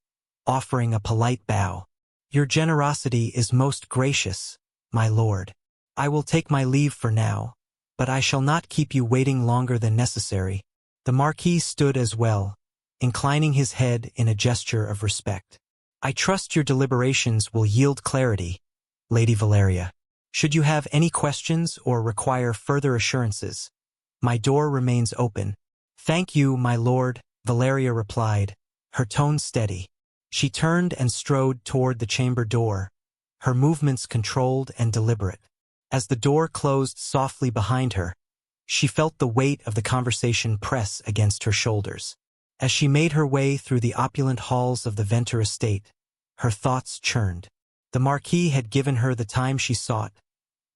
offering a polite bow. Your generosity is most gracious, my lord. I will take my leave for now, but I shall not keep you waiting longer than necessary. The Marquis stood as well, inclining his head in a gesture of respect. I trust your deliberations will yield clarity, Lady Valeria. Should you have any questions or require further assurances, my door remains open. Thank you, my lord, Valeria replied, her tone steady. She turned and strode toward the chamber door, her movements controlled and deliberate. As the door closed softly behind her, she felt the weight of the conversation press against her shoulders. As she made her way through the opulent halls of the Venter estate, her thoughts churned. The Marquis had given her the time she sought,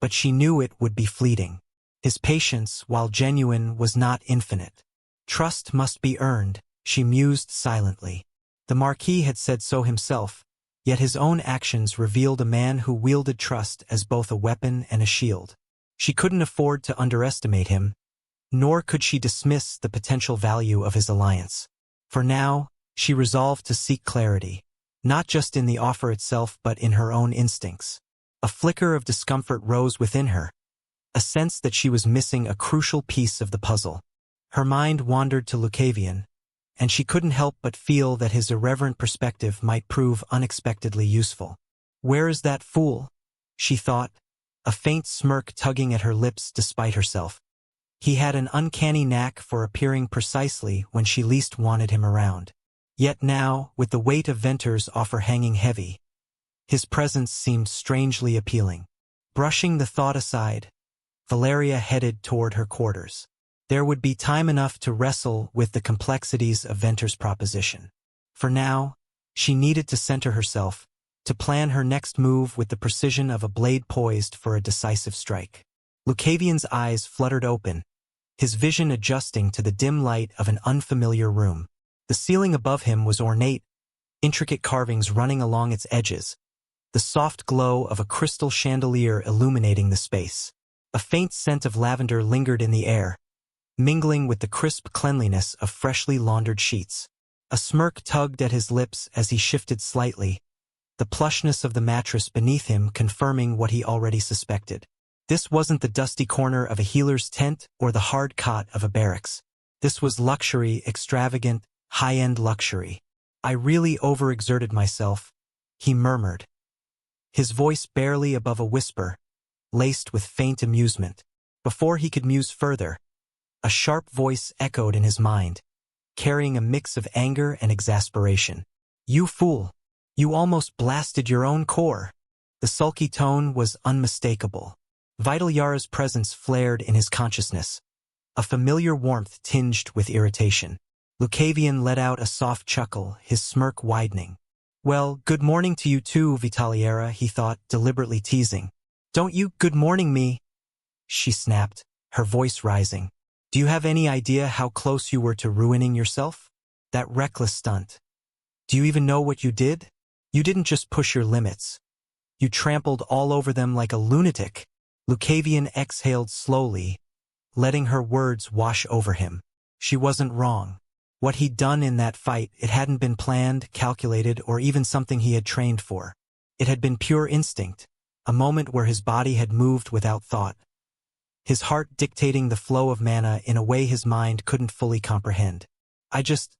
but she knew it would be fleeting. His patience, while genuine, was not infinite. Trust must be earned, she mused silently. The Marquis had said so himself, yet his own actions revealed a man who wielded trust as both a weapon and a shield. She couldn't afford to underestimate him, nor could she dismiss the potential value of his alliance. For now, she resolved to seek clarity, not just in the offer itself but in her own instincts. A flicker of discomfort rose within her, a sense that she was missing a crucial piece of the puzzle. Her mind wandered to Lucavion, and she couldn't help but feel that his irreverent perspective might prove unexpectedly useful. Where is that fool? She thought, a faint smirk tugging at her lips despite herself. He had an uncanny knack for appearing precisely when she least wanted him around. Yet now, with the weight of Venter's offer hanging heavy, his presence seemed strangely appealing. Brushing the thought aside, Valeria headed toward her quarters. There would be time enough to wrestle with the complexities of Venter's proposition. For now, she needed to center herself, to plan her next move with the precision of a blade poised for a decisive strike. Lucavion's eyes fluttered open, his vision adjusting to the dim light of an unfamiliar room. The ceiling above him was ornate, intricate carvings running along its edges, the soft glow of a crystal chandelier illuminating the space. A faint scent of lavender lingered in the air, mingling with the crisp cleanliness of freshly laundered sheets. A smirk tugged at his lips as he shifted slightly, the plushness of the mattress beneath him confirming what he already suspected. This wasn't the dusty corner of a healer's tent or the hard cot of a barracks. This was luxury, extravagant, high-end luxury. I really overexerted myself, he murmured, his voice barely above a whisper, laced with faint amusement. Before he could muse further, a sharp voice echoed in his mind, carrying a mix of anger and exasperation. You fool! You almost blasted your own core. The sulky tone was unmistakable. Vital Yara's presence flared in his consciousness, a familiar warmth tinged with irritation. Lucavion let out a soft chuckle, his smirk widening. Well, good morning to you too, Vitaliera, he thought, deliberately teasing. Don't you good morning me? She snapped, her voice rising. Do you have any idea how close you were to ruining yourself? That reckless stunt. Do you even know what you did? You didn't just push your limits. You trampled all over them like a lunatic. Lucavion exhaled slowly, letting her words wash over him. She wasn't wrong. What he'd done in that fight, it hadn't been planned, calculated, or even something he had trained for. It had been pure instinct, a moment where his body had moved without thought, his heart dictating the flow of mana in a way his mind couldn't fully comprehend. I just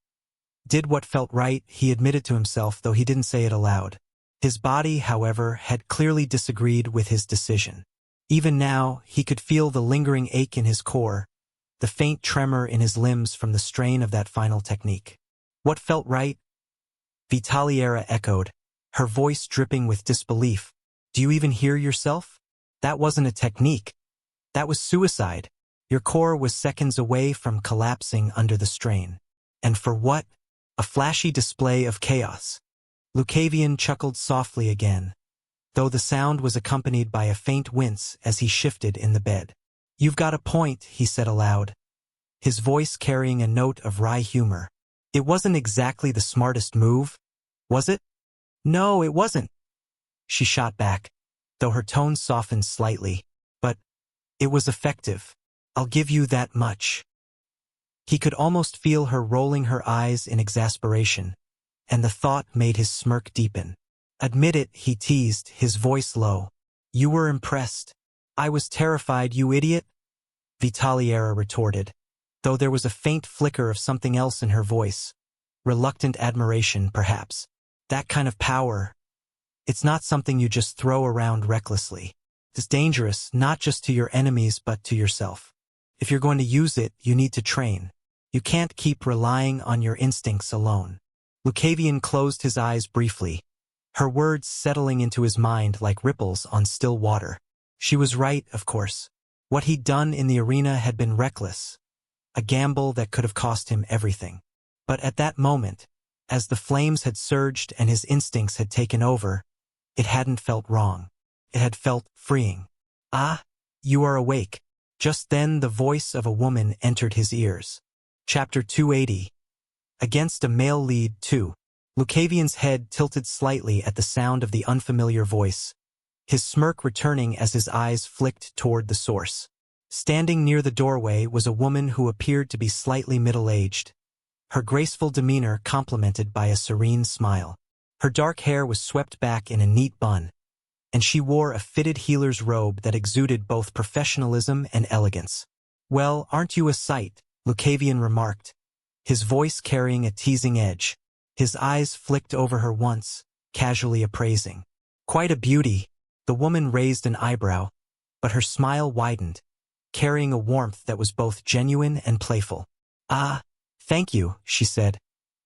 did what felt right, he admitted to himself, though he didn't say it aloud. His body, however, had clearly disagreed with his decision. Even now, he could feel the lingering ache in his core, the faint tremor in his limbs from the strain of that final technique. What felt right? Vitaliera echoed, her voice dripping with disbelief. Do you even hear yourself? That wasn't a technique. That was suicide. Your core was seconds away from collapsing under the strain. And for what? A flashy display of chaos. Lucavion chuckled softly again, though the sound was accompanied by a faint wince as he shifted in the bed. You've got a point, he said aloud, his voice carrying a note of wry humor. It wasn't exactly the smartest move, was it? No, it wasn't, she shot back, though her tone softened slightly. But it was effective. I'll give you that much. He could almost feel her rolling her eyes in exasperation, and the thought made his smirk deepen. Admit it, he teased, his voice low. You were impressed. I was terrified, you idiot, Vitaliera retorted, though there was a faint flicker of something else in her voice. Reluctant admiration, perhaps. That kind of power, it's not something you just throw around recklessly. It's dangerous, not just to your enemies but to yourself. If you're going to use it, you need to train. You can't keep relying on your instincts alone. Lucavion closed his eyes briefly, her words settling into his mind like ripples on still water. She was right, of course. What he'd done in the arena had been reckless, a gamble that could have cost him everything. But at that moment, as the flames had surged and his instincts had taken over, it hadn't felt wrong. It had felt freeing. Ah, you are awake. Just then the voice of a woman entered his ears. Chapter 280. Against a male lead 2. Lucavion's head tilted slightly at the sound of the unfamiliar voice, his smirk returning as his eyes flicked toward the source. Standing near the doorway was a woman who appeared to be slightly middle-aged, her graceful demeanor complemented by a serene smile. Her dark hair was swept back in a neat bun, and she wore a fitted healer's robe that exuded both professionalism and elegance. "Well, aren't you a sight?" Lucavion remarked, his voice carrying a teasing edge. His eyes flicked over her once, casually appraising. "Quite a beauty." The woman raised an eyebrow, but her smile widened, carrying a warmth that was both genuine and playful. "Ah, thank you," she said,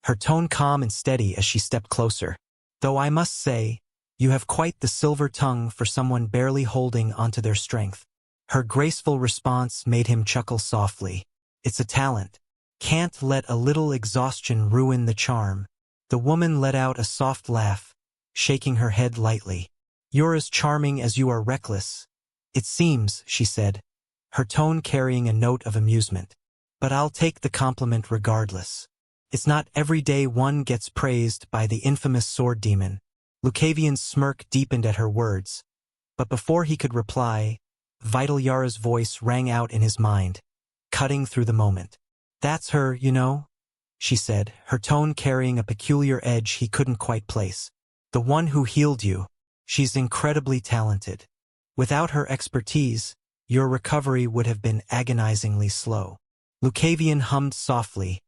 her tone calm and steady as she stepped closer. "Though I must say, you have quite the silver tongue for someone barely holding onto their strength." Her graceful response made him chuckle softly. "It's a talent. Can't let a little exhaustion ruin the charm." The woman let out a soft laugh, shaking her head lightly. "You're as charming as you are reckless, it seems," she said, her tone carrying a note of amusement. "But I'll take the compliment regardless. It's not every day one gets praised by the infamous sword demon." Lucavion's smirk deepened at her words, but before he could reply, Vitaliara's voice rang out in his mind, cutting through the moment. "That's her, you know," she said, her tone carrying a peculiar edge he couldn't quite place. "The one who healed you. She's incredibly talented. Without her expertise, your recovery would have been agonizingly slow." Lucavion hummed softly,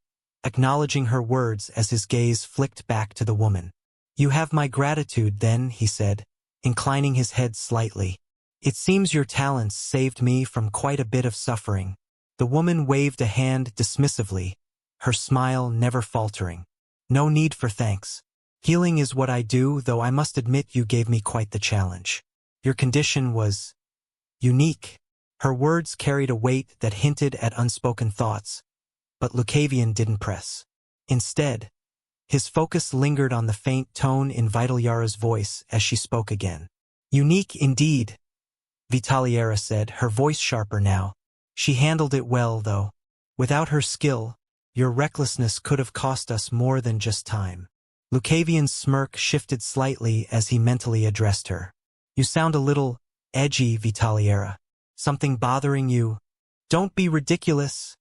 acknowledging her words as his gaze flicked back to the woman. "You have my gratitude then," he said, inclining his head slightly. "It seems your talents saved me from quite a bit of suffering." The woman waved a hand dismissively, her smile never faltering. "No need for thanks. Healing is what I do, though I must admit you gave me quite the challenge. Your condition was unique." Her words carried a weight that hinted at unspoken thoughts, but Lucavion didn't press. Instead, his focus lingered on the faint tone in Vitaliara's voice as she spoke again. "Unique indeed," Vitaliara said, her voice sharper now. "She handled it well, though. Without her skill, your recklessness could have cost us more than just time." Lucavion's smirk shifted slightly as he mentally addressed her. "You sound a little edgy, Vitaliara. Something bothering you?" "Don't be ridiculous,"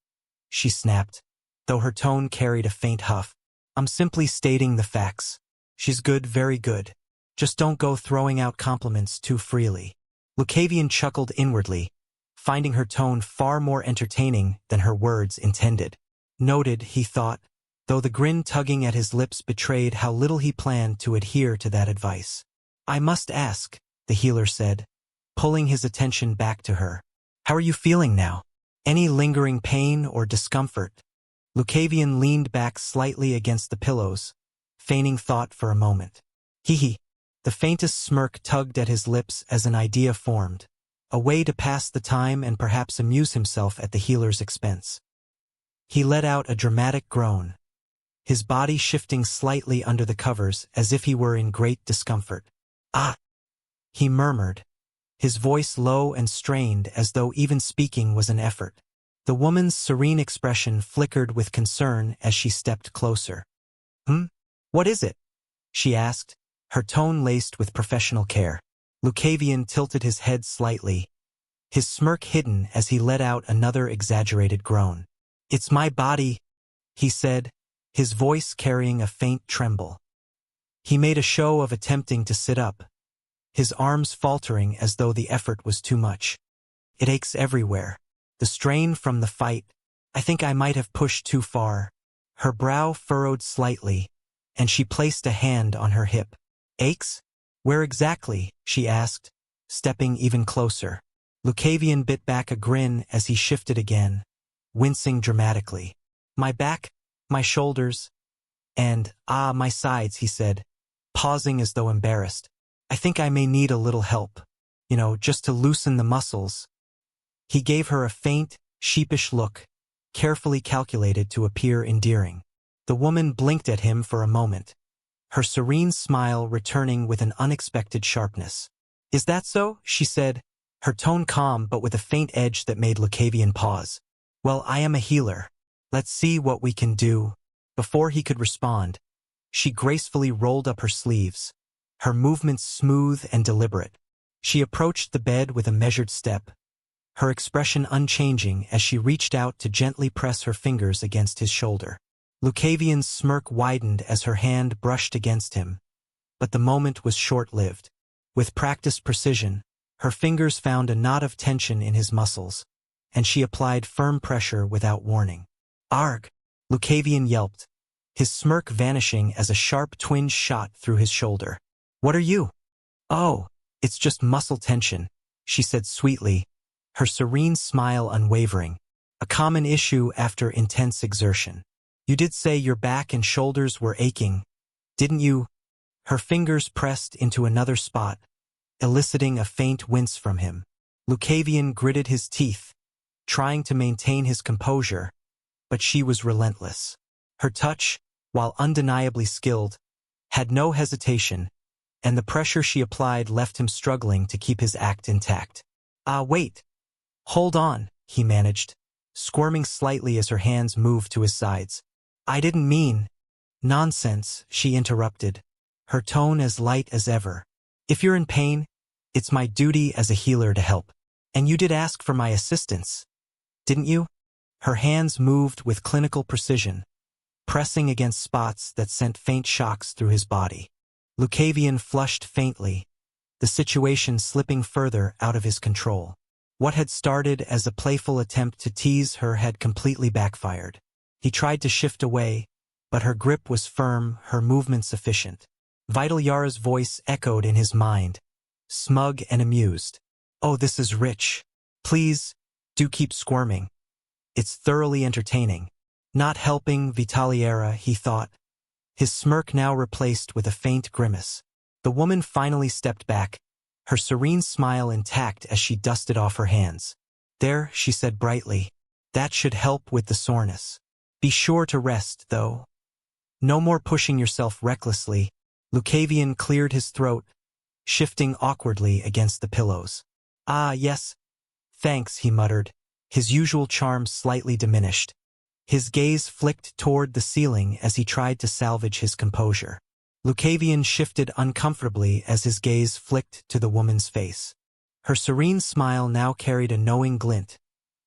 she snapped, though her tone carried a faint huff. "I'm simply stating the facts. She's good, very good. Just don't go throwing out compliments too freely." Lucavion chuckled inwardly, finding her tone far more entertaining than her words intended. Noted, he thought, though the grin tugging at his lips betrayed how little he planned to adhere to that advice. "I must ask," the healer said, pulling his attention back to her. "How are you feeling now? Any lingering pain or discomfort?" Lucavion leaned back slightly against the pillows, feigning thought for a moment. "Hee." The faintest smirk tugged at his lips as an idea formed, a way to pass the time and perhaps amuse himself at the healer's expense. He let out a dramatic groan, his body shifting slightly under the covers as if he were in great discomfort. "Ah," he murmured, his voice low and strained as though even speaking was an effort. The woman's serene expression flickered with concern as she stepped closer. What is it?" she asked, her tone laced with professional care. Lucavion tilted his head slightly, his smirk hidden as he let out another exaggerated groan. "It's my body," he said, his voice carrying a faint tremble. He made a show of attempting to sit up, his arms faltering as though the effort was too much. It aches everywhere. The strain from the fight. I think I might have pushed too far. Her brow furrowed slightly, and she placed a hand on her hip. Aches? Where exactly? She asked, stepping even closer. Lucavion bit back a grin as he shifted again, wincing dramatically. My back, my shoulders, and, my sides, he said, pausing as though embarrassed. I think I may need a little help, just to loosen the muscles. He gave her a faint, sheepish look, carefully calculated to appear endearing. The woman blinked at him for a moment, her serene smile returning with an unexpected sharpness. Is that so? She said, her tone calm but with a faint edge that made Lucavion pause. Well, I am a healer. Let's see what we can do. Before he could respond, she gracefully rolled up her sleeves, her movements smooth and deliberate. She approached the bed with a measured step, her expression unchanging as she reached out to gently press her fingers against his shoulder. Lucavion's smirk widened as her hand brushed against him, but the moment was short-lived. With practiced precision, her fingers found a knot of tension in his muscles, and she applied firm pressure without warning. Arg! Lucavion yelped, his smirk vanishing as a sharp twinge shot through his shoulder. What are you? Oh, it's just muscle tension, she said sweetly, her serene smile unwavering. A common issue after intense exertion. You did say your back and shoulders were aching, didn't you? Her fingers pressed into another spot, eliciting a faint wince from him. Lucavion gritted his teeth, trying to maintain his composure, but she was relentless. Her touch, while undeniably skilled, had no hesitation, and the pressure she applied left him struggling to keep his act intact. Wait. Hold on, he managed, squirming slightly as her hands moved to his sides. I didn't mean. Nonsense, she interrupted, her tone as light as ever. If you're in pain, it's my duty as a healer to help. And you did ask for my assistance, didn't you? Her hands moved with clinical precision, pressing against spots that sent faint shocks through his body. Lucavion flushed faintly, the situation slipping further out of his control. What had started as a playful attempt to tease her had completely backfired. He tried to shift away, but her grip was firm, her movements efficient. Vital Yara's voice echoed in his mind, smug and amused. Oh, this is rich. Please, do keep squirming. It's thoroughly entertaining. Not helping Vitaliera, he thought, his smirk now replaced with a faint grimace. The woman finally stepped back, her serene smile intact as she dusted off her hands. There, she said brightly, that should help with the soreness. Be sure to rest, though. No more pushing yourself recklessly. Lucavion cleared his throat, shifting awkwardly against the pillows. Yes. Thanks, he muttered, his usual charm slightly diminished. His gaze flicked toward the ceiling as he tried to salvage his composure. Lucavion shifted uncomfortably as his gaze flicked to the woman's face. Her serene smile now carried a knowing glint,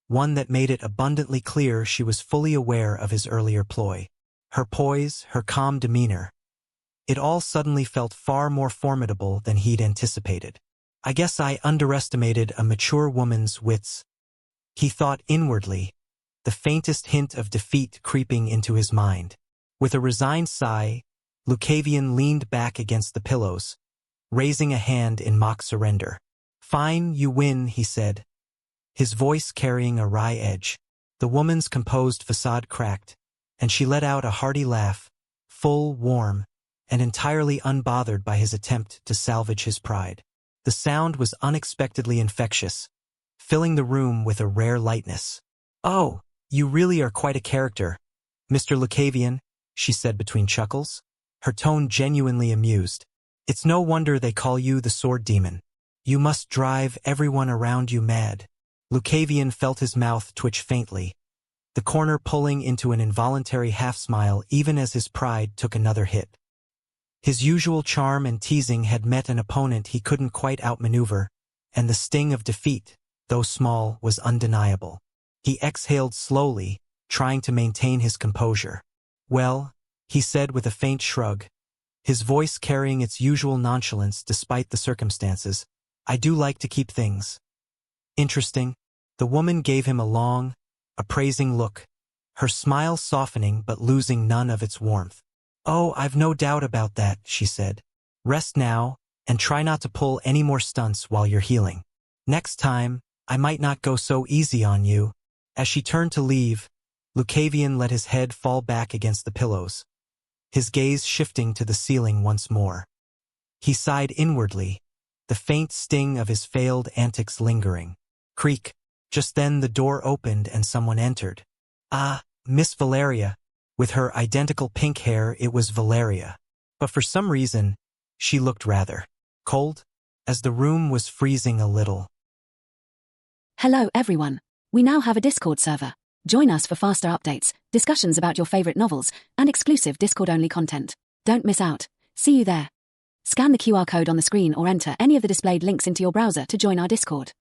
one that made it abundantly clear she was fully aware of his earlier ploy. Her poise, her calm demeanor. It all suddenly felt far more formidable than he'd anticipated. I guess I underestimated a mature woman's wits, he thought inwardly, the faintest hint of defeat creeping into his mind. With a resigned sigh, Lucavion leaned back against the pillows, raising a hand in mock surrender. Fine, you win, he said, his voice carrying a wry edge. The woman's composed facade cracked, and she let out a hearty laugh, full, warm, and entirely unbothered by his attempt to salvage his pride. The sound was unexpectedly infectious, filling the room with a rare lightness. Oh, you really are quite a character, Mr. Lucavion, she said between chuckles, her tone genuinely amused. It's no wonder they call you the Sword Demon. You must drive everyone around you mad. Lucavion felt his mouth twitch faintly, the corner pulling into an involuntary half-smile even as his pride took another hit. His usual charm and teasing had met an opponent he couldn't quite outmaneuver, and the sting of defeat, though small, was undeniable. He exhaled slowly, trying to maintain his composure. Well, he said with a faint shrug, his voice carrying its usual nonchalance despite the circumstances, I do like to keep things Interesting. The woman gave him a long, appraising look, her smile softening but losing none of its warmth. Oh, I've no doubt about that, she said. Rest now, and try not to pull any more stunts while you're healing. Next time, I might not go so easy on you. As she turned to leave, Lucavion let his head fall back against the pillows, his gaze shifting to the ceiling once more. He sighed inwardly, the faint sting of his failed antics lingering. Creak. Just then the door opened and someone entered. Ah, Miss Valeria. With her identical pink hair, it was Valeria. But for some reason, she looked rather cold, as the room was freezing a little. Hello everyone. We now have a Discord server. Join us for faster updates, discussions about your favorite novels, and exclusive Discord-only content. Don't miss out. See you there. Scan the QR code on the screen or enter any of the displayed links into your browser to join our Discord.